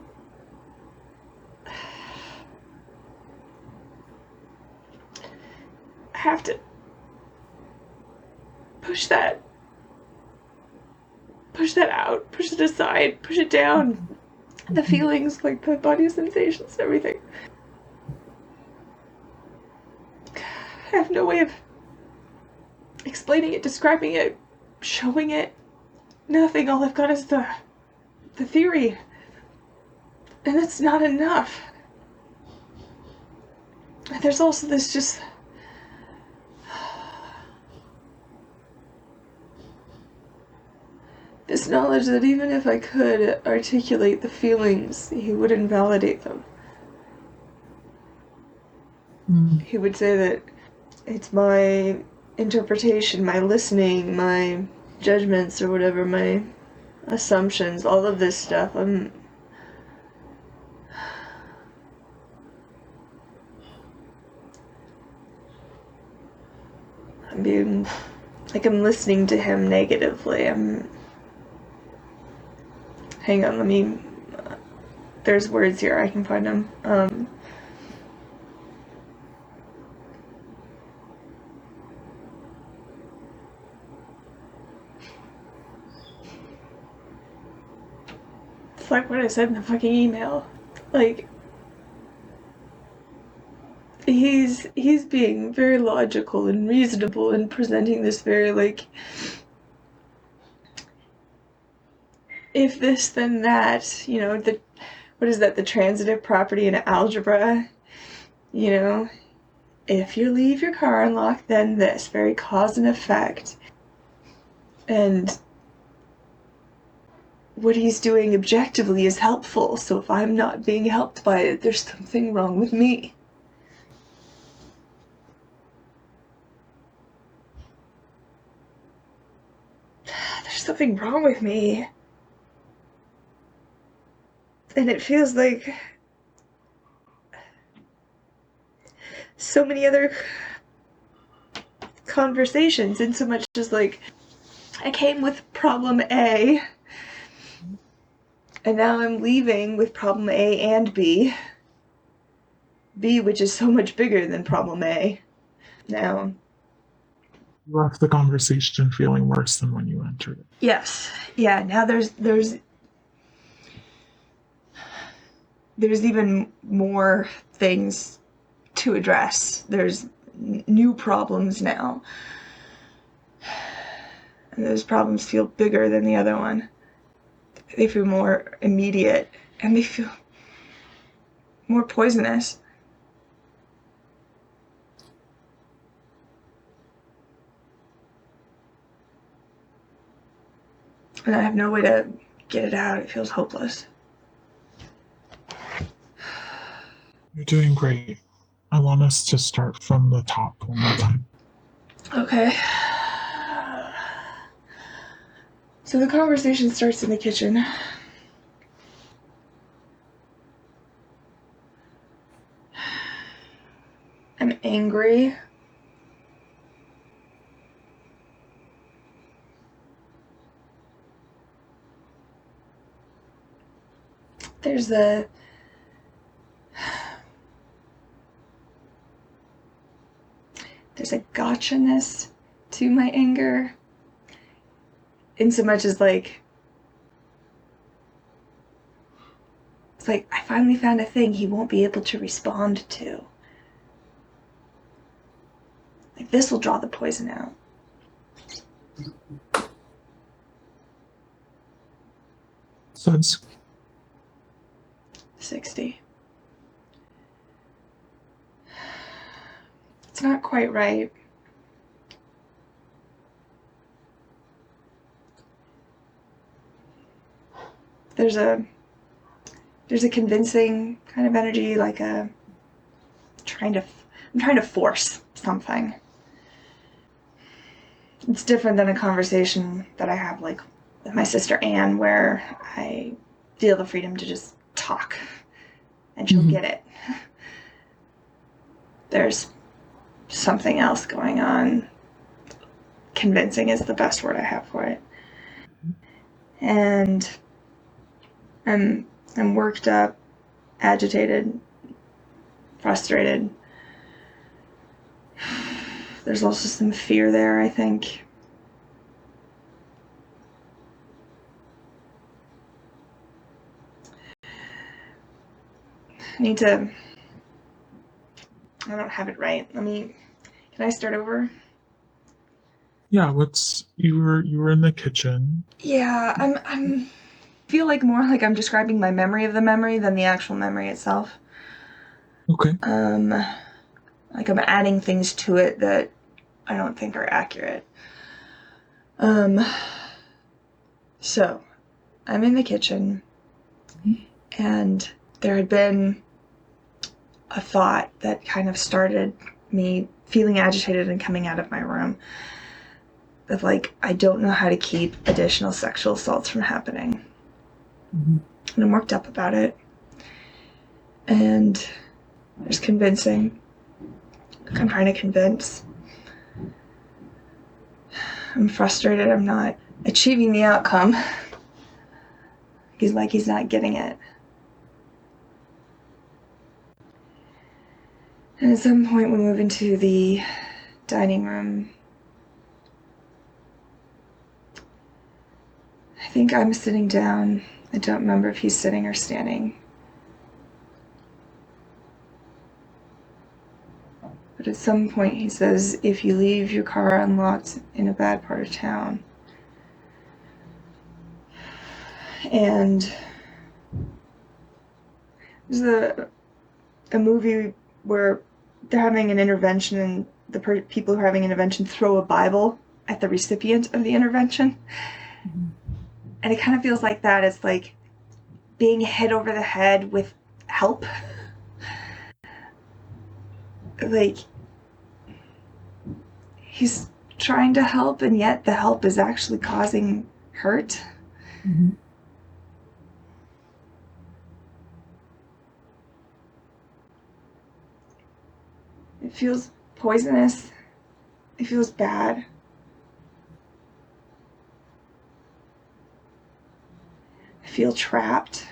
I have to push that out, push it aside, push it down. The feelings, like the body sensations, everything. I have no way of explaining it, describing it, showing it. Nothing. All I've got is the theory. And that's not enough. There's also this just... this knowledge that even if I could articulate the feelings, he would invalidate them. He would say that it's my interpretation, my listening, my judgments or whatever, my assumptions, all of this stuff. I'm being like, I'm listening to him negatively. Hang on, let me, there's words here, I can find them. It's like what I said in the fucking email. Like, he's being very logical and reasonable and presenting this very, like, if this then that, you know, the, what is that, the transitive property in algebra, you know, if you leave your car unlocked, then this, very cause and effect. And what he's doing objectively is helpful, so if I'm not being helped by it, there's something wrong with me. There's something wrong with me. And it feels like so many other conversations, in so much as like, I came with problem A, and now I'm leaving with problem A and B. B, which is so much bigger than problem A. Now, You left the conversation feeling worse than when you entered it. yes, yeah. Now there's even more things to address. There's new problems now, and those problems feel bigger than the other one. They feel more immediate, and they feel more poisonous. And I have no way to get it out. It feels hopeless. You're doing great. I want us to start from the top one more time. Okay. So the conversation starts in the kitchen. I'm angry. There's a gotcha-ness to my anger, in so much as like, It's like, I finally found a thing he won't be able to respond to. Like, this will draw the poison out. Sense. 60. It's not quite right. There's a convincing kind of energy, like I'm trying to force something. It's different than a conversation that I have, like, with my sister Anne, where I feel the freedom to just talk and she'll get it. There's something else going on. Convincing is the best word I have for it. And I'm worked up, agitated, frustrated. There's also some fear there, I think. I don't have it right. Can I start over? Yeah, you were in the kitchen. Yeah, I'm feel like more like I'm describing my memory of the memory than the actual memory itself. Okay. Like I'm adding things to it that I don't think are accurate. So I'm in the kitchen, and there had been a thought that kind of started me feeling agitated and coming out of my room. Of like, I don't know how to keep additional sexual assaults from happening. And I'm worked up about it. And there's convincing. I'm trying to convince. I'm frustrated. I'm not achieving the outcome. He's not getting it. And at some point we move into the dining room. I think I'm sitting down. I don't remember if he's sitting or standing. But at some point he says, if you leave your car unlocked in a bad part of town. And there's a movie where they're having an intervention, and the people who are having an intervention throw a Bible at the recipient of the intervention. And it kind of feels like that. It's like being hit over the head with help. Like, he's trying to help, and yet the help is actually causing hurt. It feels poisonous. It feels bad. I feel trapped.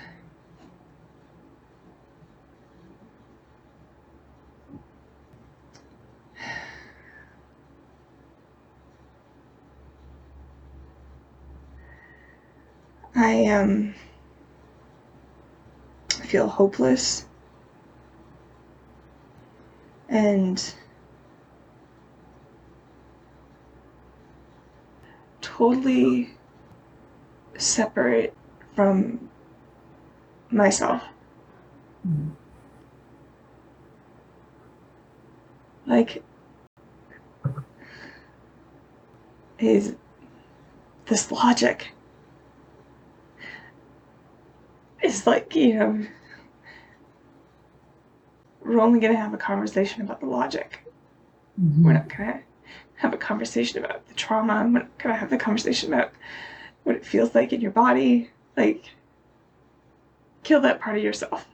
I feel hopeless and totally separate from myself. Like, is this logic? It's like, we're only going to have a conversation about the logic. We're not going to have a conversation about the trauma. We're not going to have the conversation about what it feels like in your body. Like, kill that part of yourself.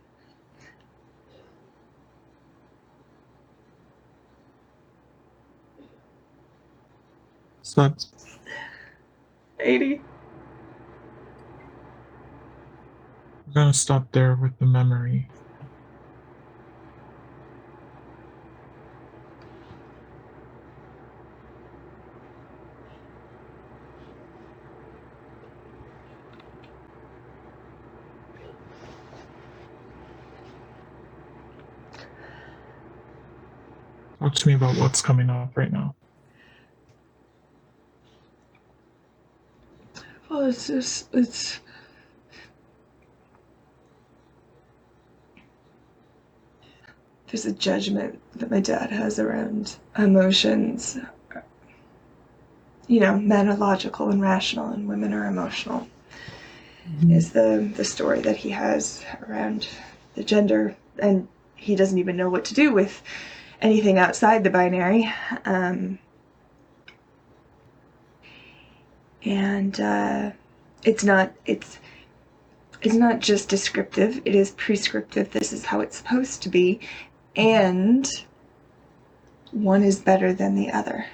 Sense. 80. We're gonna stop there with the memory. Talk to me about what's coming up right now. Well, it's there's a judgment that my dad has around emotions. Men are logical and rational, and women are emotional. Is the story that he has around the gender, and he doesn't even know what to do with anything outside the binary. It's not just descriptive, it is prescriptive. This is how it's supposed to be, and one is better than the other.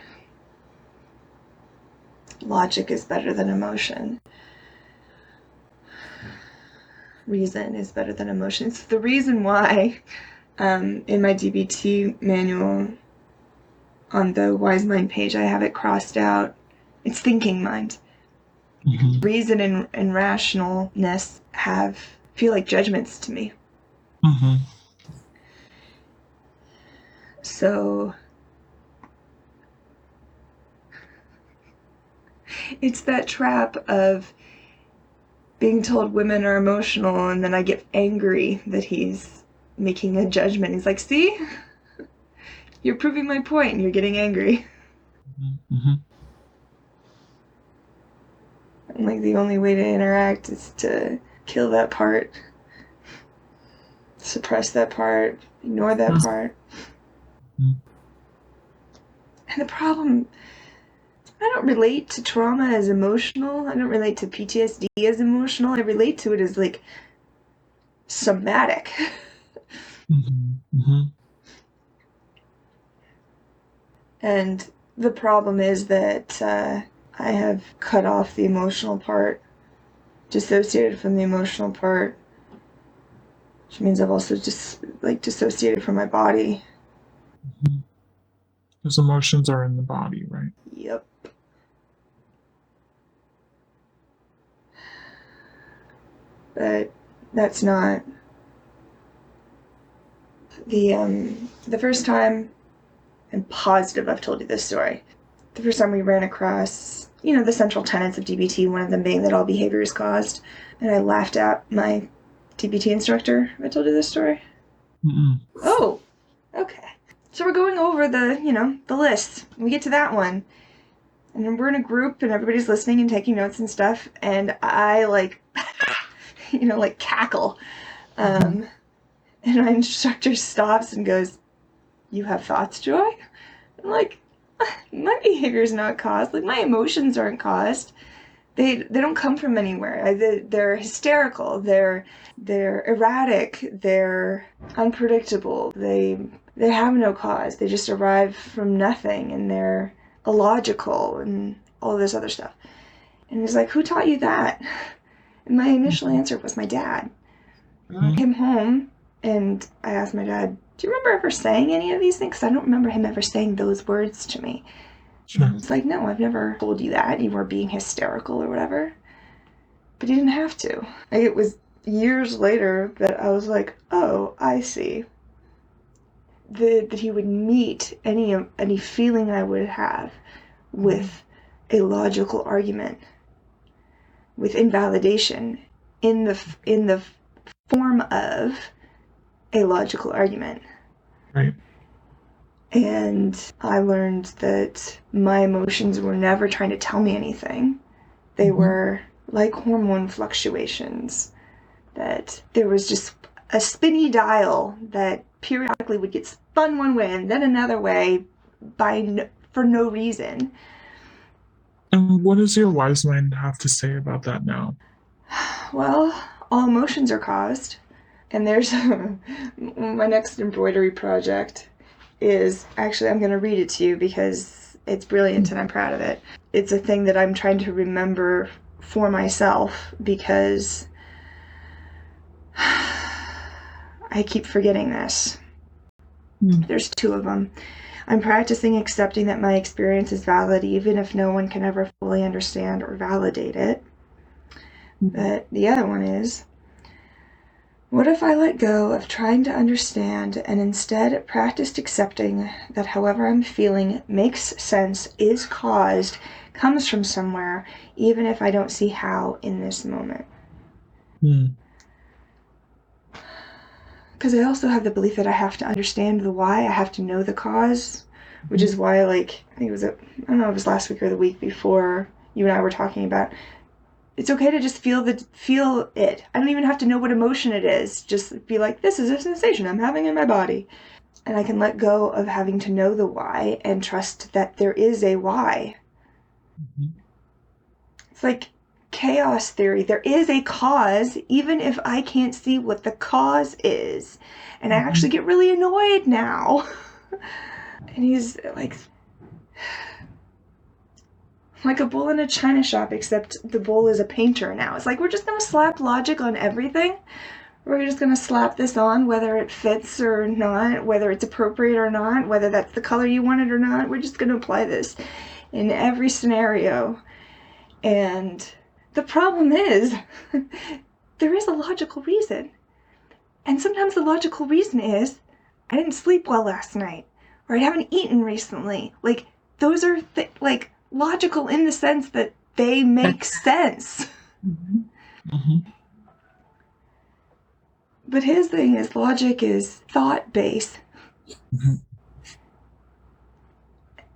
Logic is better than emotion. Reason is better than emotion. It's the reason why in my DBT manual on the Wise Mind page I have it crossed out. It's thinking mind. Reason and rationalness feel like judgments to me. So it's that trap of being told women are emotional, and then I get angry that he's making a judgment. He's like, see? You're proving my point, and you're getting angry. And like the only way to interact is to kill that part, suppress that part, ignore that part. And the problem, I don't relate to trauma as emotional. I don't relate to PTSD as emotional. I relate to it as like somatic. And the problem is that I have cut off the emotional part, dissociated from the emotional part, which means I've also just dissociated from my body. Because emotions are in the body, right? Yep. But that's not the first time. I'm positive I've told you this story. The first time we ran across, the central tenets of DBT, one of them being that all behavior is caused, and I laughed at my DBT instructor. Have I told you this story? Oh, okay. So we're going over the list. We get to that one, and then we're in a group, and everybody's listening and taking notes and stuff, and I cackle. And my instructor stops and goes, "You have thoughts, Joy?" I'm like, my behavior is not caused. Like, my emotions aren't caused. They don't come from anywhere. They're hysterical. They're erratic. They're unpredictable. They have no cause. They just arrive from nothing, and they're illogical and all this other stuff. And he's like, "Who taught you that?" And my initial answer was my dad. I came home and I asked my dad, "Do you remember ever saying any of these things? 'Cause I don't remember him ever saying those words to me." Sure. It's like, "No, I've never told you that. You were being hysterical or whatever." But he didn't have to. It was years later that I was like, "Oh, I see." That he would meet any feeling I would have with a logical argument, with invalidation, in the form of a logical argument. Right. And I learned that my emotions were never trying to tell me anything. They were like hormone fluctuations, that there was just a spinny dial that periodically would get spun one way and then another way for no reason. And what does your wise mind have to say about that now? Well, all emotions are caused. And there's my next embroidery project is, actually, I'm going to read it to you because it's brilliant and I'm proud of it. It's a thing that I'm trying to remember for myself because I keep forgetting this. There's two of them. I'm practicing accepting that my experience is valid even if no one can ever fully understand or validate it. But the other one is, What if I let go of trying to understand and instead practiced accepting that however I'm feeling makes sense, is caused, comes from somewhere, even if I don't see how in this moment? Because I also have the belief that I have to understand the why, I have to know the cause, which is why, like, I think it was, I don't know, it was last week or the week before, you and I were talking about, it's okay to just feel it. I don't even have to know what emotion it is. Just be like, this is a sensation I'm having in my body. And I can let go of having to know the why and trust that there is a why. It's like chaos theory. There is a cause, even if I can't see what the cause is. And I actually get really annoyed now. And he's like a bull in a china shop, except the bull is a painter now. It's like, we're just going to slap logic on everything. We're just going to slap this on, whether it fits or not, whether it's appropriate or not, whether that's the color you wanted or not. We're just going to apply this in every scenario. And the problem is, there is a logical reason. And sometimes the logical reason is, I didn't sleep well last night, or I haven't eaten recently. Like, those are logical in the sense that they make sense. But his thing is, logic is thought-based.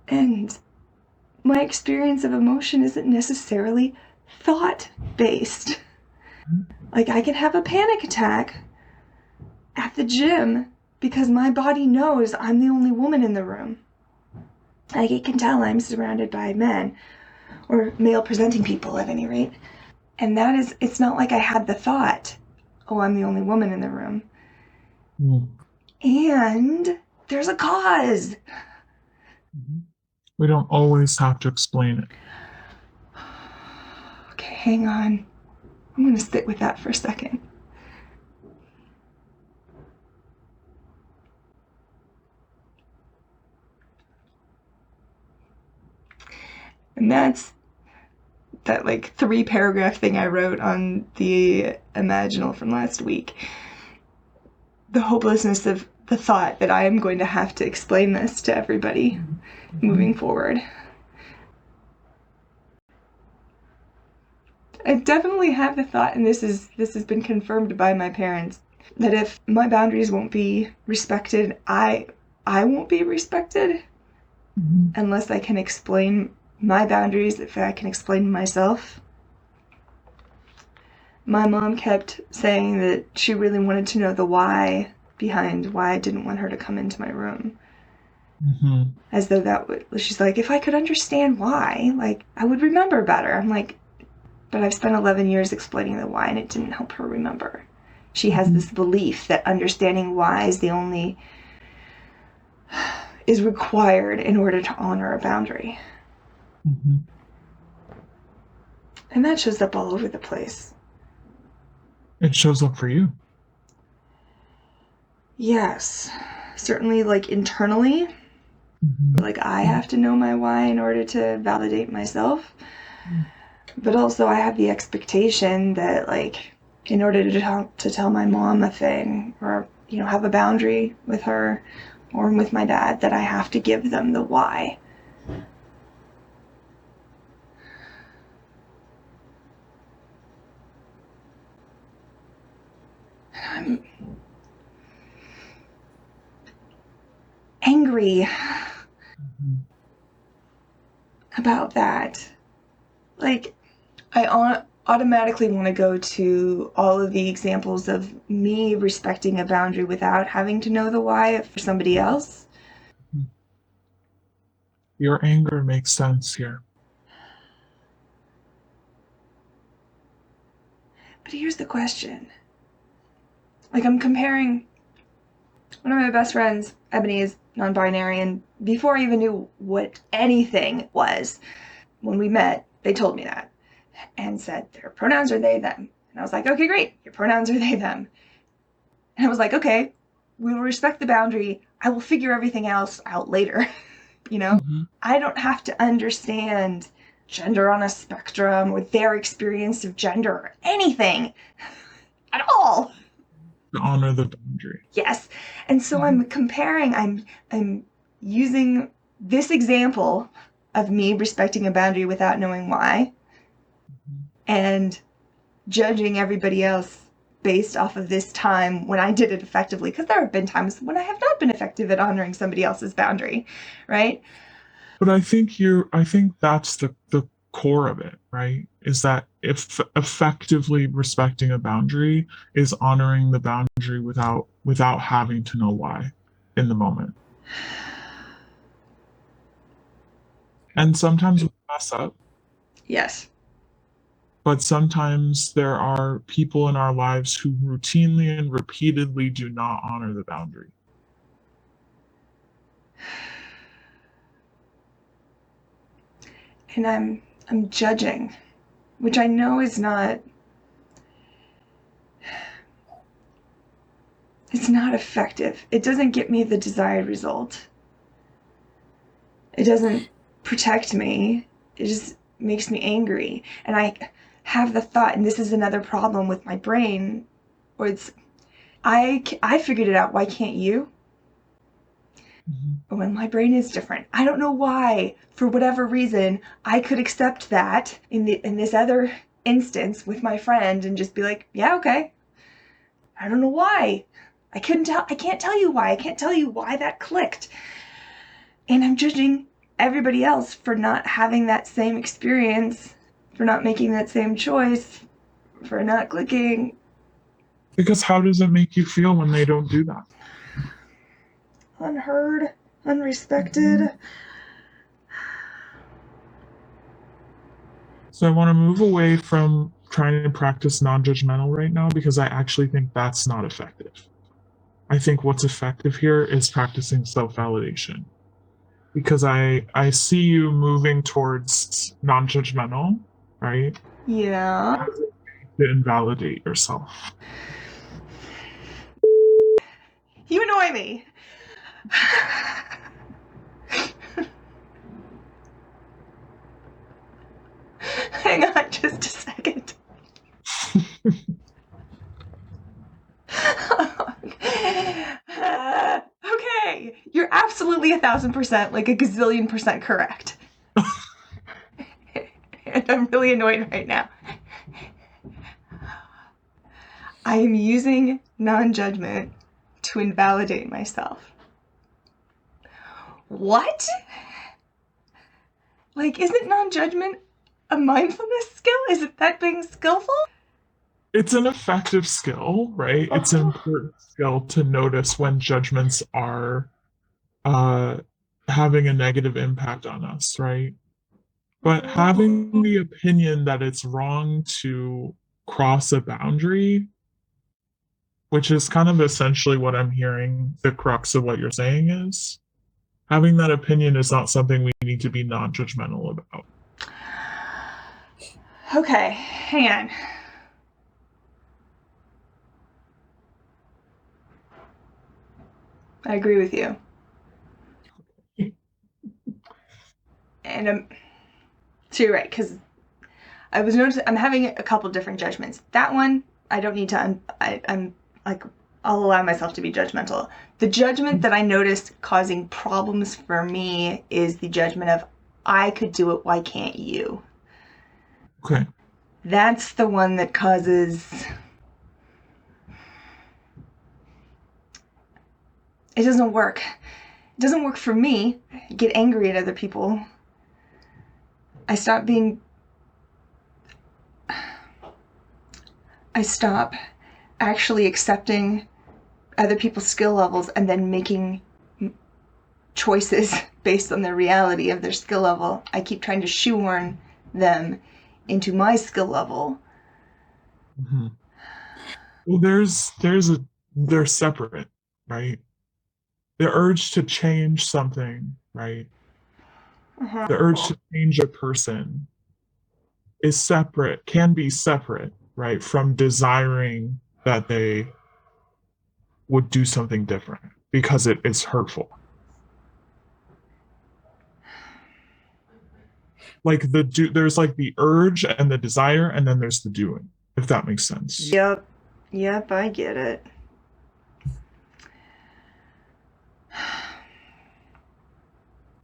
And my experience of emotion isn't necessarily thought-based. Like, I can have a panic attack at the gym because my body knows I'm the only woman in the room. Like, it can tell I'm surrounded by men, or male-presenting people at any rate. And that is, it's not like I had the thought, oh, I'm the only woman in the room. And there's a cause. We don't always have to explain it. Okay, hang on. I'm going to sit with that for a second. And that's that like 3-paragraph thing I wrote on the imaginal from last week. The hopelessness of the thought that I am going to have to explain this to everybody moving forward. I definitely have the thought, and this has been confirmed by my parents, that if my boundaries won't be respected, I won't be respected unless I can explain my boundaries, if I can explain myself. My mom kept saying that she really wanted to know the why behind why I didn't want her to come into my room. As though that would, she's like, if I could understand why, like, I would remember better. I'm like, but I've spent 11 years explaining the why and it didn't help her remember. She has this belief that understanding why is required in order to honor a boundary. And that shows up all over the place. It shows up for you. Yes. Certainly, like, internally. Like, I have to know my why in order to validate myself. But also, I have the expectation that, like, in order to tell my mom a thing, or, you know, have a boundary with her or with my dad, that I have to give them the why. And I'm angry about that. Like, I automatically want to go to all of the examples of me respecting a boundary without having to know the why for somebody else. Your anger makes sense here. But here's the question. Like, I'm comparing one of my best friends, Ebony, is non-binary, and before I even knew what anything was, when we met, they told me that and said their pronouns are they, them. And I was like, okay, great, your pronouns are they, them. And I was like, okay, we will respect the boundary. I will figure everything else out later. You know, I don't have to understand gender on a spectrum or their experience of gender or anything at all. to honor the boundary. Yes. And so I'm comparing, I'm using this example of me respecting a boundary without knowing why, and judging everybody else based off of this time when I did it effectively, because there have been times when I have not been effective at honoring somebody else's boundary, right? But I think that's the core of it, right? Is that if effectively respecting a boundary is honoring the boundary without having to know why in the moment. And sometimes we mess up, Yes. but sometimes there are people in our lives who routinely and repeatedly do not honor the boundary. And I'm judging, which I know is not, it's not effective. It doesn't get me the desired result. It doesn't protect me. It just makes me angry. And I have the thought, and this is another problem with my brain, where it's, I figured it out. Why can't you? But when my brain is different, I don't know why. For whatever reason, I could accept that in this other instance with my friend and just be like, yeah, okay. I don't know why. I can't tell you why. I can't tell you why that clicked. And I'm judging everybody else for not having that same experience, for not making that same choice, for not clicking. Because how does it make you feel when they don't do that? Unheard, unrespected. So I want to move away from trying to practice non-judgmental right now because I actually think that's not effective. I think what's effective here is practicing self-validation. Because I see you moving towards non-judgmental, right? Yeah. To invalidate yourself. You annoy me. Hang on just a second. Okay, you're absolutely 1,000%, like a gazillion percent correct. And I'm really annoyed right now. I am using non-judgment to invalidate myself. What? Like, isn't non-judgment a mindfulness skill? Isn't that being skillful? It's an effective skill, right? It's an important skill to notice when judgments are having a negative impact on us, right? But having the opinion that it's wrong to cross a boundary, which is kind of essentially what I'm hearing the crux of what you're saying is, having that opinion is not something we need to be non-judgmental about. Okay, hang on. I agree with you. And so you're right, because I was noticing I'm having a couple different judgments. That one, I don't need to, I'm like, I'll allow myself to be judgmental. The judgment that I noticed causing problems for me is the judgment of, I could do it, why can't you? Okay. That's the one that causes, it doesn't work. It doesn't work for me. I get angry at other people. I stop actually accepting other people's skill levels and then making choices based on the reality of their skill level. I keep trying to shoehorn them into my skill level. Mm-hmm. Well, they're separate, right? The urge to change something, right? The urge to change a person is separate, can be separate, right, from desiring that they would do something different because it is hurtful. Like there's like the urge and the desire, and then there's the doing, if that makes sense. Yep, I get it.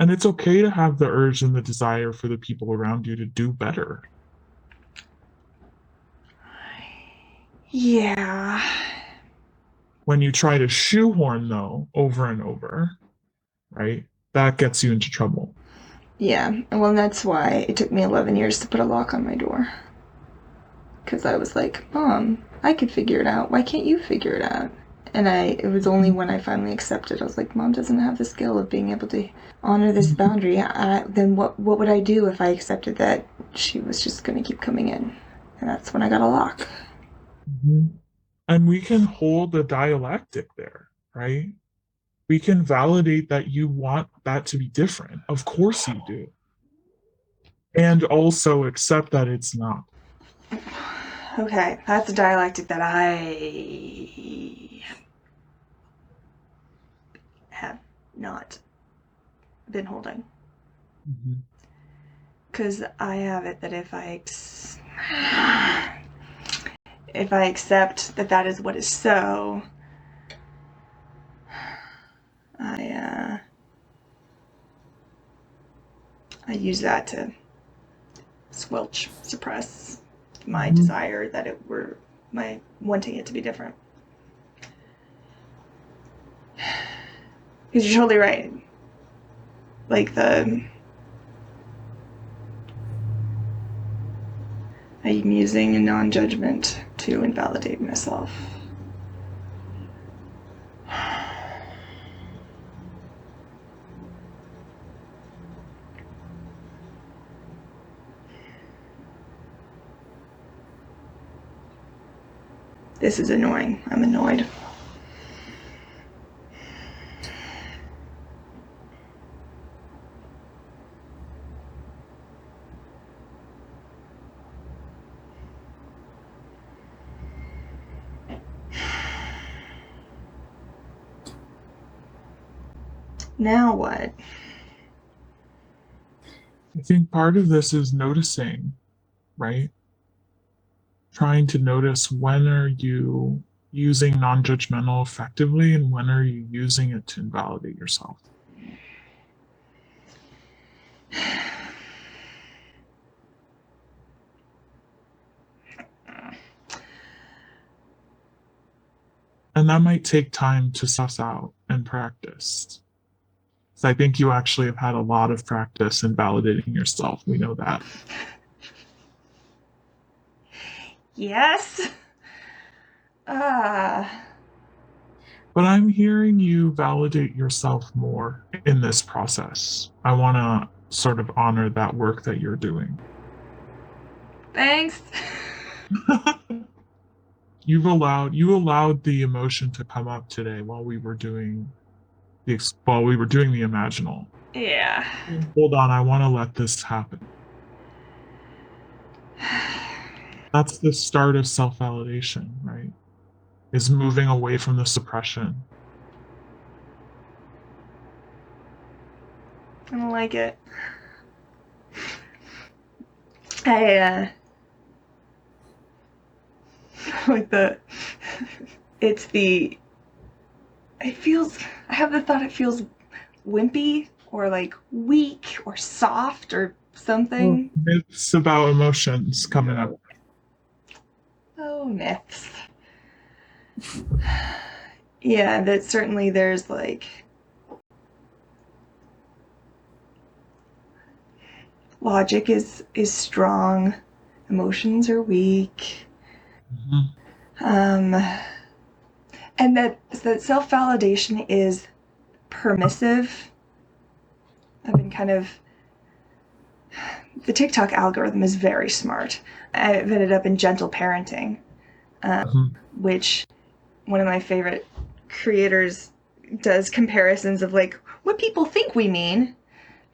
And it's okay to have the urge and the desire for the people around you to do better. Yeah. When you try to shoehorn, though, over and over, right, that gets you into trouble. Yeah. Well, and that's why it took me 11 years to put a lock on my door. Because I was like, Mom, I could figure it out. Why can't you figure it out? And it was only when I finally accepted, I was like, Mom doesn't have the skill of being able to honor this boundary. Then what would I do if I accepted that she was just going to keep coming in? And that's when I got a lock. Mm-hmm. And we can hold a dialectic there, right? We can validate that you want that to be different. Of course you do. And also accept that it's not. Okay, that's a dialectic that I have not been holding. Because I have it that if I accept that that is what is so, I use that to squelch, suppress my desire that it were my wanting it to be different. Because you're totally right. Like I'm using a non-judgment to invalidate myself. This is annoying. I'm annoyed. Now what? I think part of this is noticing, right? Trying to notice when are you using non-judgmental effectively and when are you using it to invalidate yourself. And that might take time to suss out and practice. So I think you actually have had a lot of practice in validating yourself. We know that. Yes. But I'm hearing you validate yourself more in this process. I want to sort of honor that work that you're doing. Thanks. You allowed the emotion to come up today while we were doing the imaginal. Yeah. Hold on, I want to let this happen. That's the start of self-validation, right? Is moving away from the suppression. I don't like it. I like I have the thought it feels wimpy or like weak or soft or something. It's about emotions coming up. Oh, myths. Yeah, that certainly there's like logic is strong, emotions are weak. And that self-validation is permissive. I've been kind of the TikTok algorithm is very smart. I've ended up in gentle parenting, which one of my favorite creators does comparisons of like what people think we mean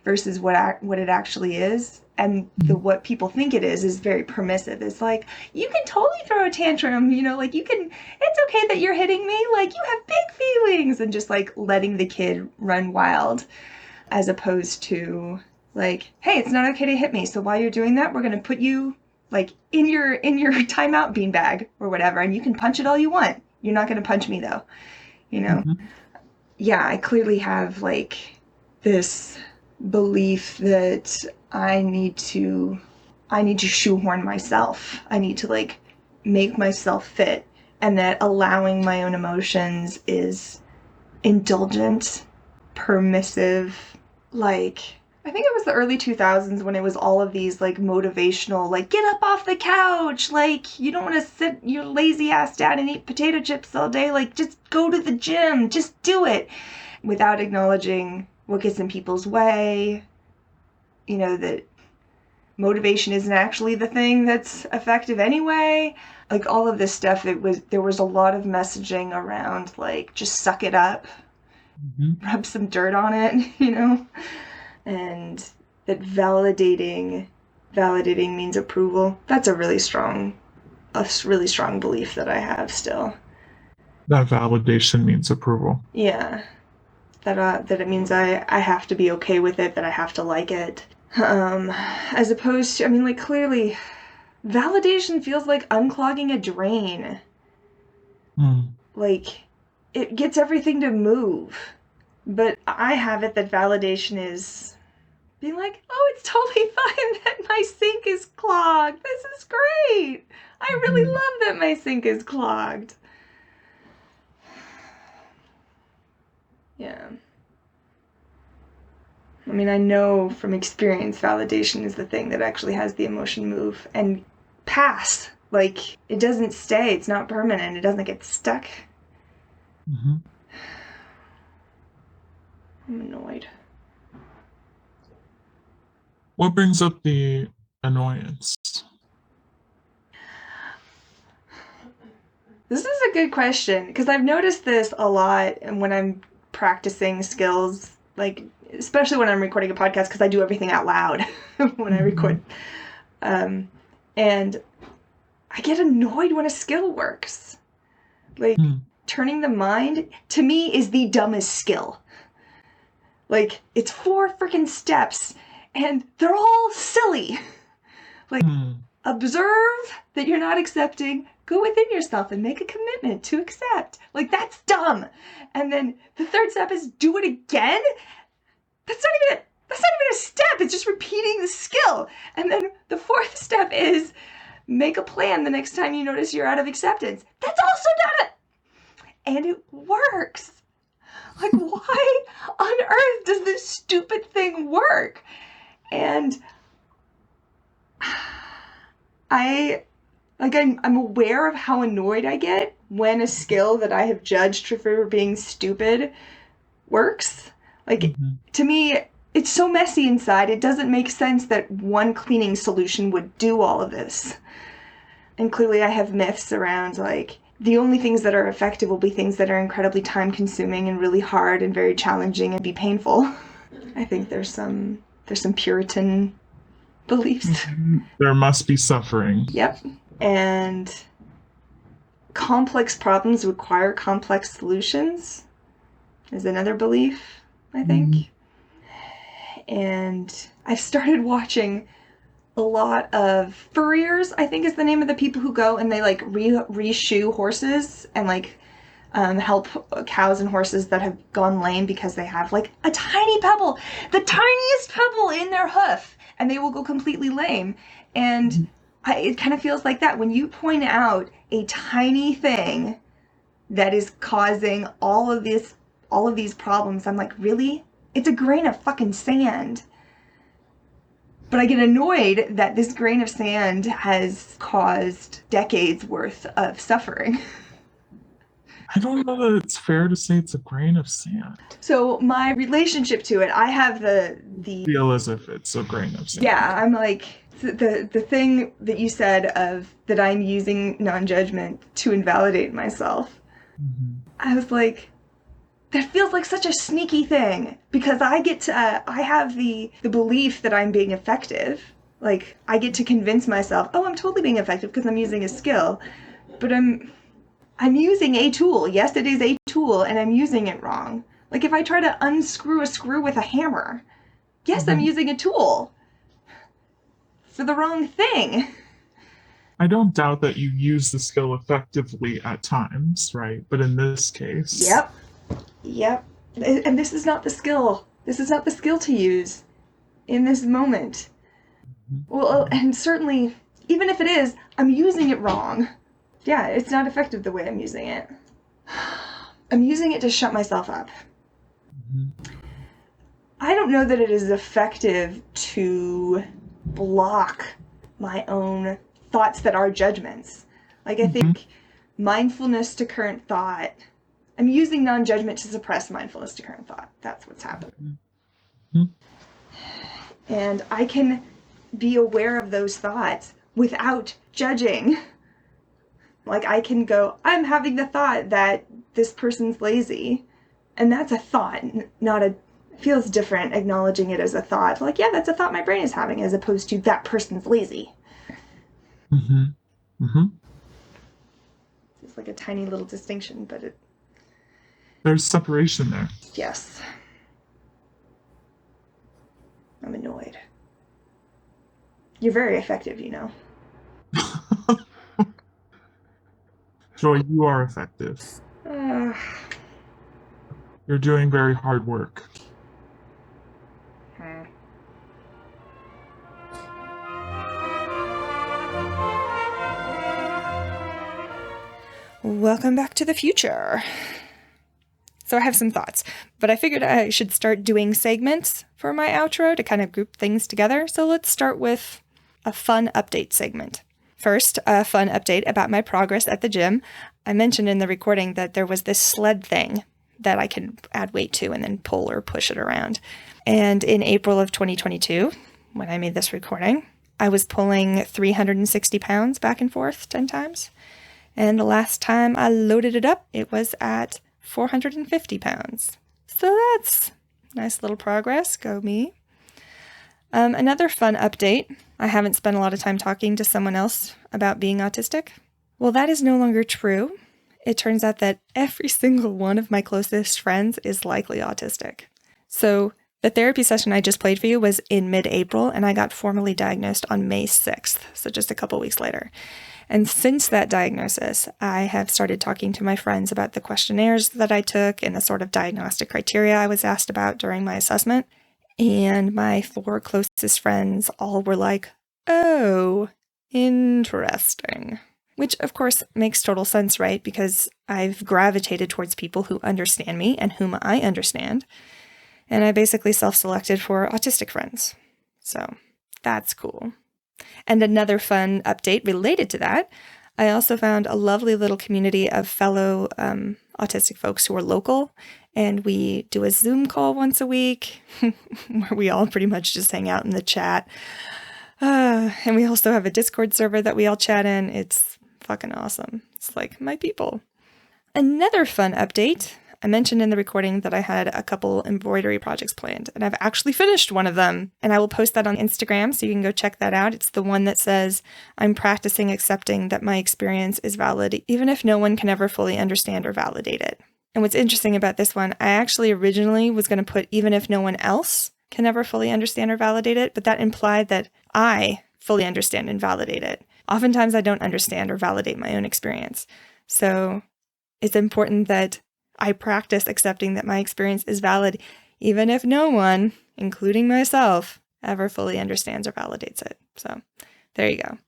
versus what it actually is. And what people think it is very permissive. It's like, you can totally throw a tantrum, like it's okay that you're hitting me, like you have big feelings, and just like letting the kid run wild, as opposed to like, hey, it's not okay to hit me. So while you're doing that, we're going to put you like in your timeout beanbag or whatever. And you can punch it all you want. You're not going to punch me though, Yeah, I clearly have like this belief that I need to shoehorn myself. I need to like make myself fit, and that allowing my own emotions is indulgent, permissive, like I think it was the early 2000s when it was all of these like motivational, like get up off the couch, like you don't want to sit your lazy ass down and eat potato chips all day, like just go to the gym, just do it, without acknowledging what gets in people's way, you know, that motivation isn't actually the thing that's effective anyway. Like all of this stuff, there was a lot of messaging around like just suck it up, rub some dirt on it, you know, and that validating means approval. That's a really strong belief that I have still. That validation means approval. Yeah, that it means I have to be okay with it, that I have to like it. As opposed to, I mean, like clearly, validation feels like unclogging a drain. Like, it gets everything to move. But I have it that validation is being like, oh, it's totally fine that my sink is clogged. This is great. I really love that my sink is clogged. Yeah. I mean, I know from experience validation is the thing that actually has the emotion move and pass. Like, it doesn't stay. It's not permanent. It doesn't get stuck. I'm annoyed. What brings up the annoyance? This is a good question, because I've noticed this a lot when I'm practicing skills, like especially when I'm recording a podcast, because I do everything out loud when I record. And I get annoyed when a skill works. Like, turning the mind, to me, is the dumbest skill. Like, it's 4 freaking steps, and they're all silly. Like, observe that you're not accepting, go within yourself and make a commitment to accept. Like, that's dumb. And then the 3rd step is do it again. That's not even a step. It's just repeating the skill. And then the 4th step is make a plan the next time you notice you're out of acceptance. That's also not and it works. Like, why on earth does this stupid thing work? And I'm aware of how annoyed I get when a skill that I have judged for being stupid works. Like, to me, it's so messy inside, it doesn't make sense that one cleaning solution would do all of this. And clearly I have myths around, like, the only things that are effective will be things that are incredibly time-consuming and really hard and very challenging and be painful. I think there's some Puritan beliefs. There must be suffering. Yep. And complex problems require complex solutions is another belief, I think. And I've started watching a lot of furriers, I think is the name of the people who go and they like re-shoe horses and like help cows and horses that have gone lame because they have like a tiny pebble, the tiniest pebble in their hoof, and they will go completely lame. And it kind of feels like that when you point out a tiny thing that is causing all of these problems. I'm like, really? It's a grain of fucking sand. But I get annoyed that this grain of sand has caused decades worth of suffering. I don't know that it's fair to say it's a grain of sand. So my relationship to it, I have the feel as if it's a grain of sand. Yeah, I'm like, the thing that you said of that I'm using non-judgment to invalidate myself. I was like, that feels like such a sneaky thing, because I get to, I have the belief that I'm being effective. Like, I get to convince myself, oh, I'm totally being effective because I'm using a skill. But I'm using a tool. Yes, it is a tool, and I'm using it wrong. Like, if I try to unscrew a screw with a hammer, yes, I'm using a tool for the wrong thing. I don't doubt that you use the skill effectively at times, right? But in this case... Yep. And this is not the skill. This is not the skill to use in this moment. Well, and certainly, even if it is, I'm using it wrong. Yeah, it's not effective the way I'm using it. I'm using it to shut myself up. I don't know that it is effective to block my own thoughts that are judgments. Like, I think mindfulness to current thought, I'm using non-judgment to suppress mindfulness to current thought. That's what's happening. And I can be aware of those thoughts without judging. Like, I can go, I'm having the thought that this person's lazy. And that's a thought, not a, feels different acknowledging it as a thought. Like, yeah, that's a thought my brain is having, as opposed to that person's lazy. It's like a tiny little distinction, but there's separation there. Yes. I'm annoyed. You're very effective, you know. Joy, you are effective. You're doing very hard work. Welcome back to the future. So I have some thoughts, but I figured I should start doing segments for my outro to kind of group things together. So let's start with a fun update segment. First, a fun update about my progress at the gym. I mentioned in the recording that there was this sled thing that I can add weight to and then pull or push it around. And in April of 2022, when I made this recording, I was pulling 360 pounds back and forth 10 times. And the last time I loaded it up, it was at 450 pounds. So that's nice little progress. Go me. Another fun update. I haven't spent a lot of time talking to someone else about being autistic. Well, that is no longer true. It turns out that every single one of my closest friends is likely autistic. So the therapy session I just played for you was in mid-April, and I got formally diagnosed on May 6th, so just a couple weeks later. And since that diagnosis, I have started talking to my friends about the questionnaires that I took and the sort of diagnostic criteria I was asked about during my assessment. And my 4 closest friends all were like, oh, interesting. Which, of course, makes total sense, right? Because I've gravitated towards people who understand me and whom I understand. And I basically self-selected for autistic friends. So that's cool. And another fun update related to that, I also found a lovely little community of fellow autistic folks who are local. And we do a Zoom call once a week where we all pretty much just hang out in the chat. And we also have a Discord server that we all chat in. It's fucking awesome. It's like my people. Another fun update. I mentioned in the recording that I had a couple embroidery projects planned, and I've actually finished one of them. And I will post that on Instagram, so you can go check that out. It's the one that says, I'm practicing accepting that my experience is valid, even if no one can ever fully understand or validate it. And what's interesting about this one, I actually originally was going to put even if no one else can ever fully understand or validate it, but that implied that I fully understand and validate it. Oftentimes I don't understand or validate my own experience. So it's important that I practice accepting that my experience is valid, even if no one, including myself, ever fully understands or validates it. So there you go.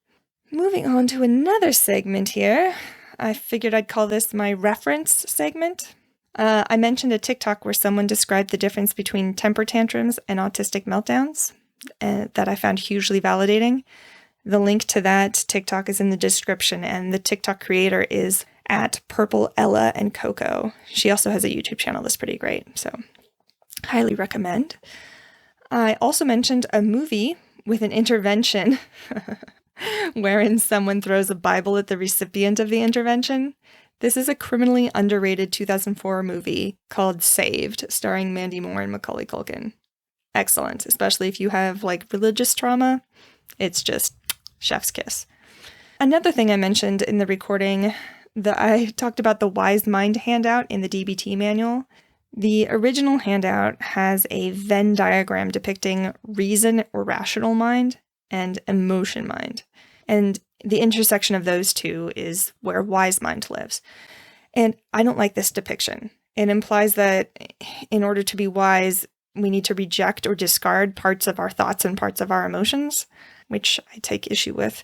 Moving on to another segment here. I figured I'd call this my reference segment. I mentioned a TikTok where someone described the difference between temper tantrums and autistic meltdowns that I found hugely validating. The link to that TikTok is in the description, and the TikTok creator is at Purple Ella and Coco. She also has a YouTube channel that's pretty great, so highly recommend. I also mentioned a movie with an intervention wherein someone throws a Bible at the recipient of the intervention. This is a criminally underrated 2004 movie called Saved, starring Mandy Moore and Macaulay Culkin. Excellent, especially if you have like religious trauma. It's just chef's kiss. Another thing I mentioned in the recording, I talked about the Wise Mind handout in the DBT manual. The original handout has a Venn diagram depicting reason or rational mind and emotion mind. And the intersection of those two is where wise mind lives. And I don't like this depiction. It implies that in order to be wise, we need to reject or discard parts of our thoughts and parts of our emotions, which I take issue with.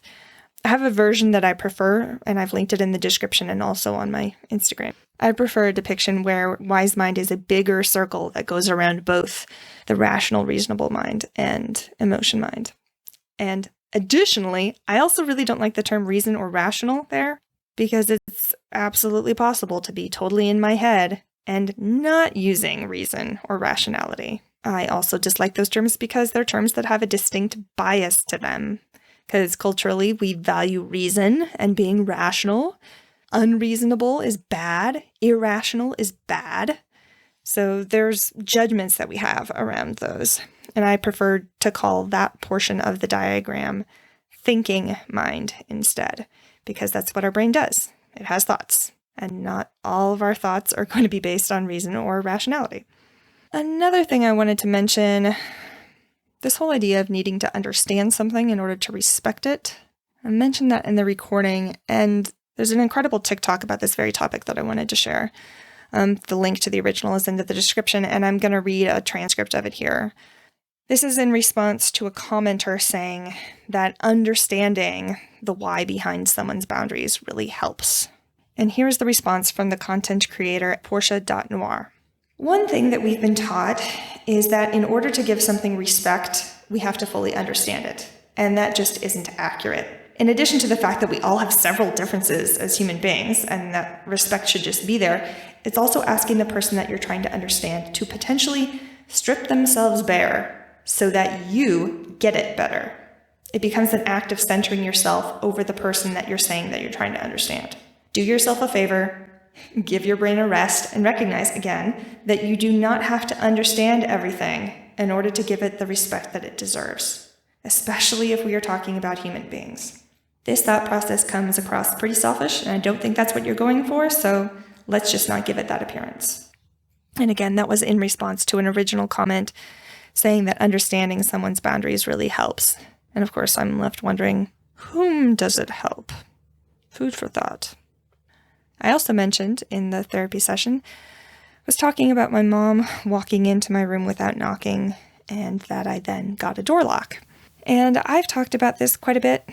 I have a version that I prefer, and I've linked it in the description and also on my Instagram. I prefer a depiction where wise mind is a bigger circle that goes around both the rational, reasonable mind and emotion mind. And additionally, I also really don't like the term reason or rational there, because it's absolutely possible to be totally in my head and not using reason or rationality. I also dislike those terms because they're terms that have a distinct bias to them. Because culturally, we value reason and being rational. Unreasonable is bad. Irrational is bad. So there's judgments that we have around those. And I prefer to call that portion of the diagram thinking mind instead, because that's what our brain does. It has thoughts, and not all of our thoughts are going to be based on reason or rationality. Another thing I wanted to mention, this whole idea of needing to understand something in order to respect it. I mentioned that in the recording, and there's an incredible TikTok about this very topic that I wanted to share. The link to the original is in the description, and I'm going to read a transcript of it here. This is in response to a commenter saying that understanding the why behind someone's boundaries really helps. And here's the response from the content creator Portia.Noir. One thing that we've been taught is that in order to give something respect, we have to fully understand it. And that just isn't accurate. In addition to the fact that we all have several differences as human beings and that respect should just be there, it's also asking the person that you're trying to understand to potentially strip themselves bare so that you get it better. It becomes an act of centering yourself over the person that you're saying that you're trying to understand. Do yourself a favor, give your brain a rest, and recognize, again, that you do not have to understand everything in order to give it the respect that it deserves, especially if we are talking about human beings. This thought process comes across pretty selfish, and I don't think that's what you're going for, so let's just not give it that appearance. And again, that was in response to an original comment saying that understanding someone's boundaries really helps. And of course, I'm left wondering, whom does it help? Food for thought. I also mentioned in the therapy session, was talking about my mom walking into my room without knocking, and that I then got a door lock. And I've talked about this quite a bit.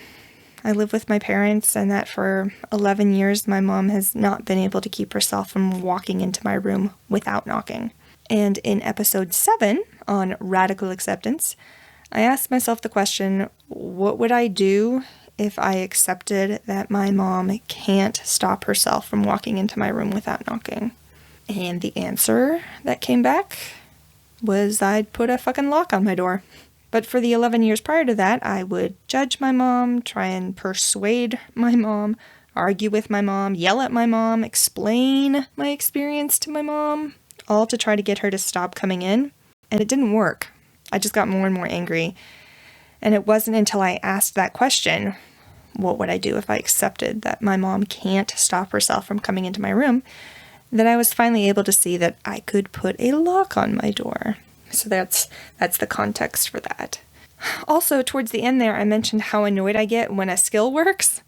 I live with my parents, and that for 11 years, my mom has not been able to keep herself from walking into my room without knocking. And in episode 7 on radical acceptance, I asked myself the question, what would I do if I accepted that my mom can't stop herself from walking into my room without knocking? And the answer that came back was I'd put a fucking lock on my door. But for the 11 years prior to that, I would judge my mom, try and persuade my mom, argue with my mom, yell at my mom, explain my experience to my mom, all to try to get her to stop coming in. And it didn't work. I just got more and more angry. And it wasn't until I asked that question, what would I do if I accepted that my mom can't stop herself from coming into my room, that I was finally able to see that I could put a lock on my door. So that's the context for that. Also, towards the end there, I mentioned how annoyed I get when a skill works.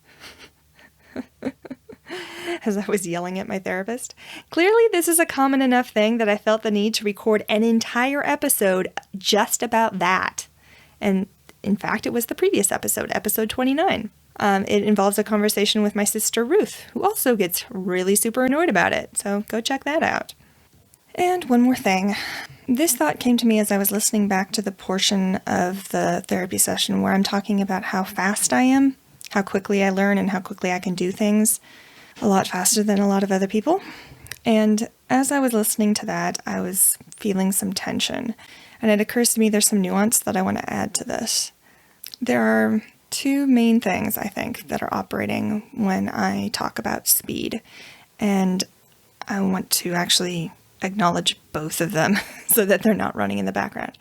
As I was yelling at my therapist. Clearly, this is a common enough thing that I felt the need to record an entire episode just about that. And in fact, it was the previous episode, episode 29. It involves a conversation with my sister Ruth, who also gets really super annoyed about it. So go check that out. And one more thing. This thought came to me as I was listening back to the portion of the therapy session where I'm talking about how fast I am, how quickly I learn, and how quickly I can do things a lot faster than a lot of other people. And as I was listening to that, I was feeling some tension. And it occurs to me there's some nuance that I want to add to this. There are two main things, I think, that are operating when I talk about speed. And I want to actually acknowledge both of them so that they're not running in the background.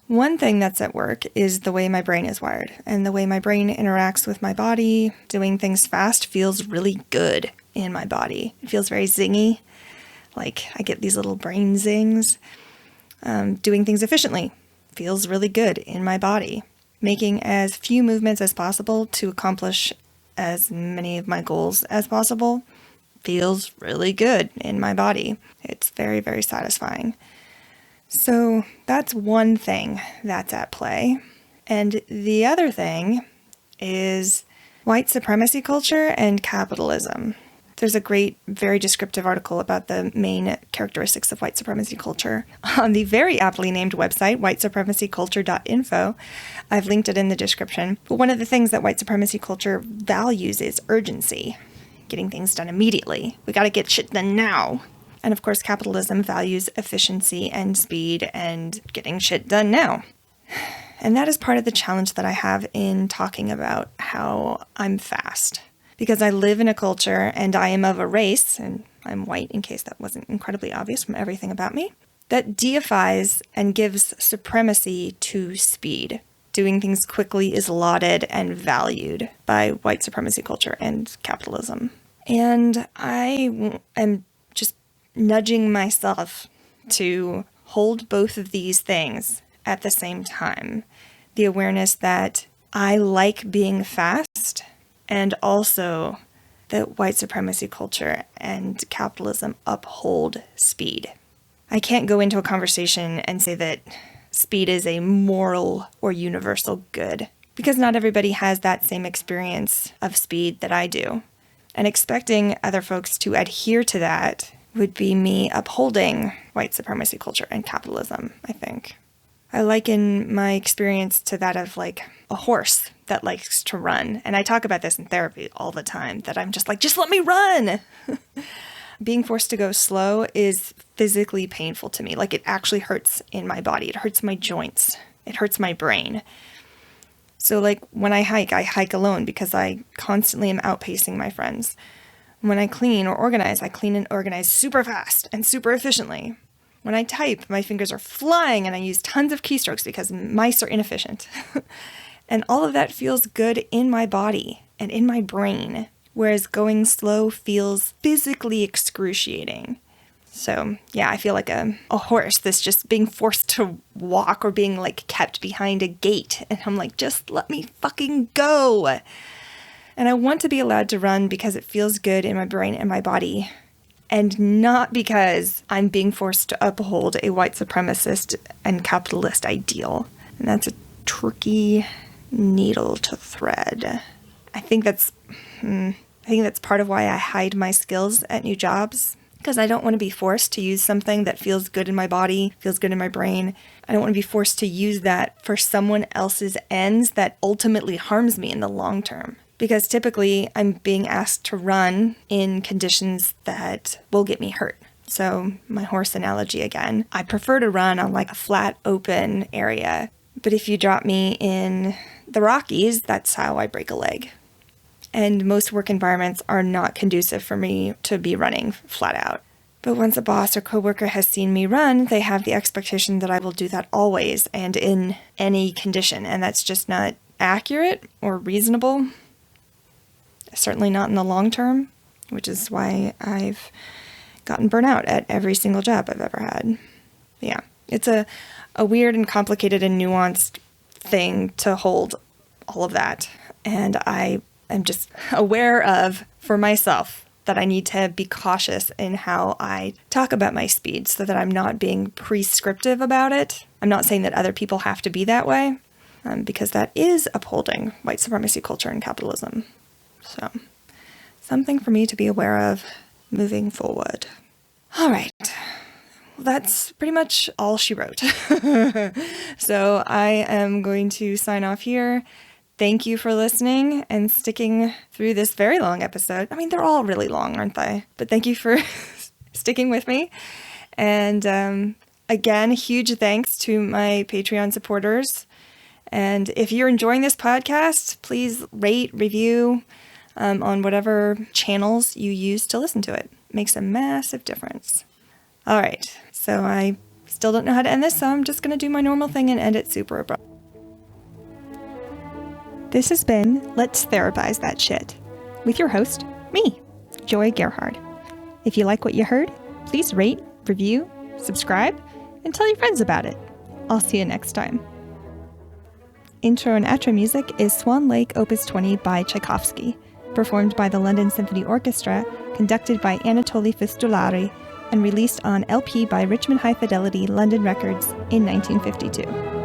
One thing that's at work is the way my brain is wired, and the way my brain interacts with my body. Doing things fast feels really good in my body. It feels very zingy, like I get these little brain zings. Doing things efficiently feels really good in my body. Making as few movements as possible to accomplish as many of my goals as possible feels really good in my body. It's very, very satisfying. So that's one thing that's at play. And the other thing is white supremacy culture and capitalism. There's a great, very descriptive article about the main characteristics of white supremacy culture on the very aptly named website, whitesupremacyculture.info. I've linked it in the description. But one of the things that white supremacy culture values is urgency, getting things done immediately. We got to get shit done now. And of course, capitalism values efficiency and speed and getting shit done now. And that is part of the challenge that I have in talking about how I'm fast. Because I live in a culture and I am of a race, and I'm white in case that wasn't incredibly obvious from everything about me, that deifies and gives supremacy to speed. Doing things quickly is lauded and valued by white supremacy culture and capitalism. And I am just nudging myself to hold both of these things at the same time. The awareness that I like being fast, and also that white supremacy culture and capitalism uphold speed. I can't go into a conversation and say that speed is a moral or universal good, because not everybody has that same experience of speed that I do. And expecting other folks to adhere to that would be me upholding white supremacy culture and capitalism, I think. I liken my experience to that of like a horse that likes to run. And I talk about this in therapy all the time, that I'm just like, just let me run. Being forced to go slow is physically painful to me. Like, it actually hurts in my body. It hurts my joints. It hurts my brain. So like when I hike alone because I constantly am outpacing my friends. When I clean or organize, I clean and organize super fast and super efficiently. When I type, my fingers are flying and I use tons of keystrokes because mice are inefficient. And all of that feels good in my body and in my brain, whereas going slow feels physically excruciating. So yeah, I feel like a horse that's just being forced to walk or being like kept behind a gate. And I'm like, just let me fucking go. And I want to be allowed to run because it feels good in my brain and my body. And not because I'm being forced to uphold a white supremacist and capitalist ideal. And that's a tricky needle to thread. I think that's part of why I hide my skills at new jobs, because I don't want to be forced to use something that feels good in my body, feels good in my brain. I don't want to be forced to use that for someone else's ends that ultimately harms me in the long term. Because typically I'm being asked to run in conditions that will get me hurt. So my horse analogy again, I prefer to run on like a flat open area. But if you drop me in the Rockies, that's how I break a leg. And most work environments are not conducive for me to be running flat out. But once a boss or coworker has seen me run, they have the expectation that I will do that always and in any condition. And that's just not accurate or reasonable. Certainly not in the long term, which is why I've gotten burnt out at every single job I've ever had. Yeah, it's a weird and complicated and nuanced thing to hold all of that. And I am just aware of, for myself, that I need to be cautious in how I talk about my speed so that I'm not being prescriptive about it. I'm not saying that other people have to be that way, because that is upholding white supremacy culture and capitalism. So, something for me to be aware of moving forward. All right. Well, that's pretty much all she wrote. So, I am going to sign off here. Thank you for listening and sticking through this very long episode. I mean, they're all really long, aren't they? But thank you for sticking with me. And again, huge thanks to my Patreon supporters. And if you're enjoying this podcast, please rate, review, on whatever channels you use to listen to it. Makes a massive difference. All right, so I still don't know how to end this, so I'm just going to do my normal thing and end it super abrupt. This has been Let's Therapize That Shit, with your host, me, Joy Gerhard. If you like what you heard, please rate, review, subscribe, and tell your friends about it. I'll see you next time. Intro and outro music is Swan Lake Opus 20 by Tchaikovsky, performed by the London Symphony Orchestra, conducted by Anatoly Fistulari, and released on LP by Richmond High Fidelity London Records in 1952.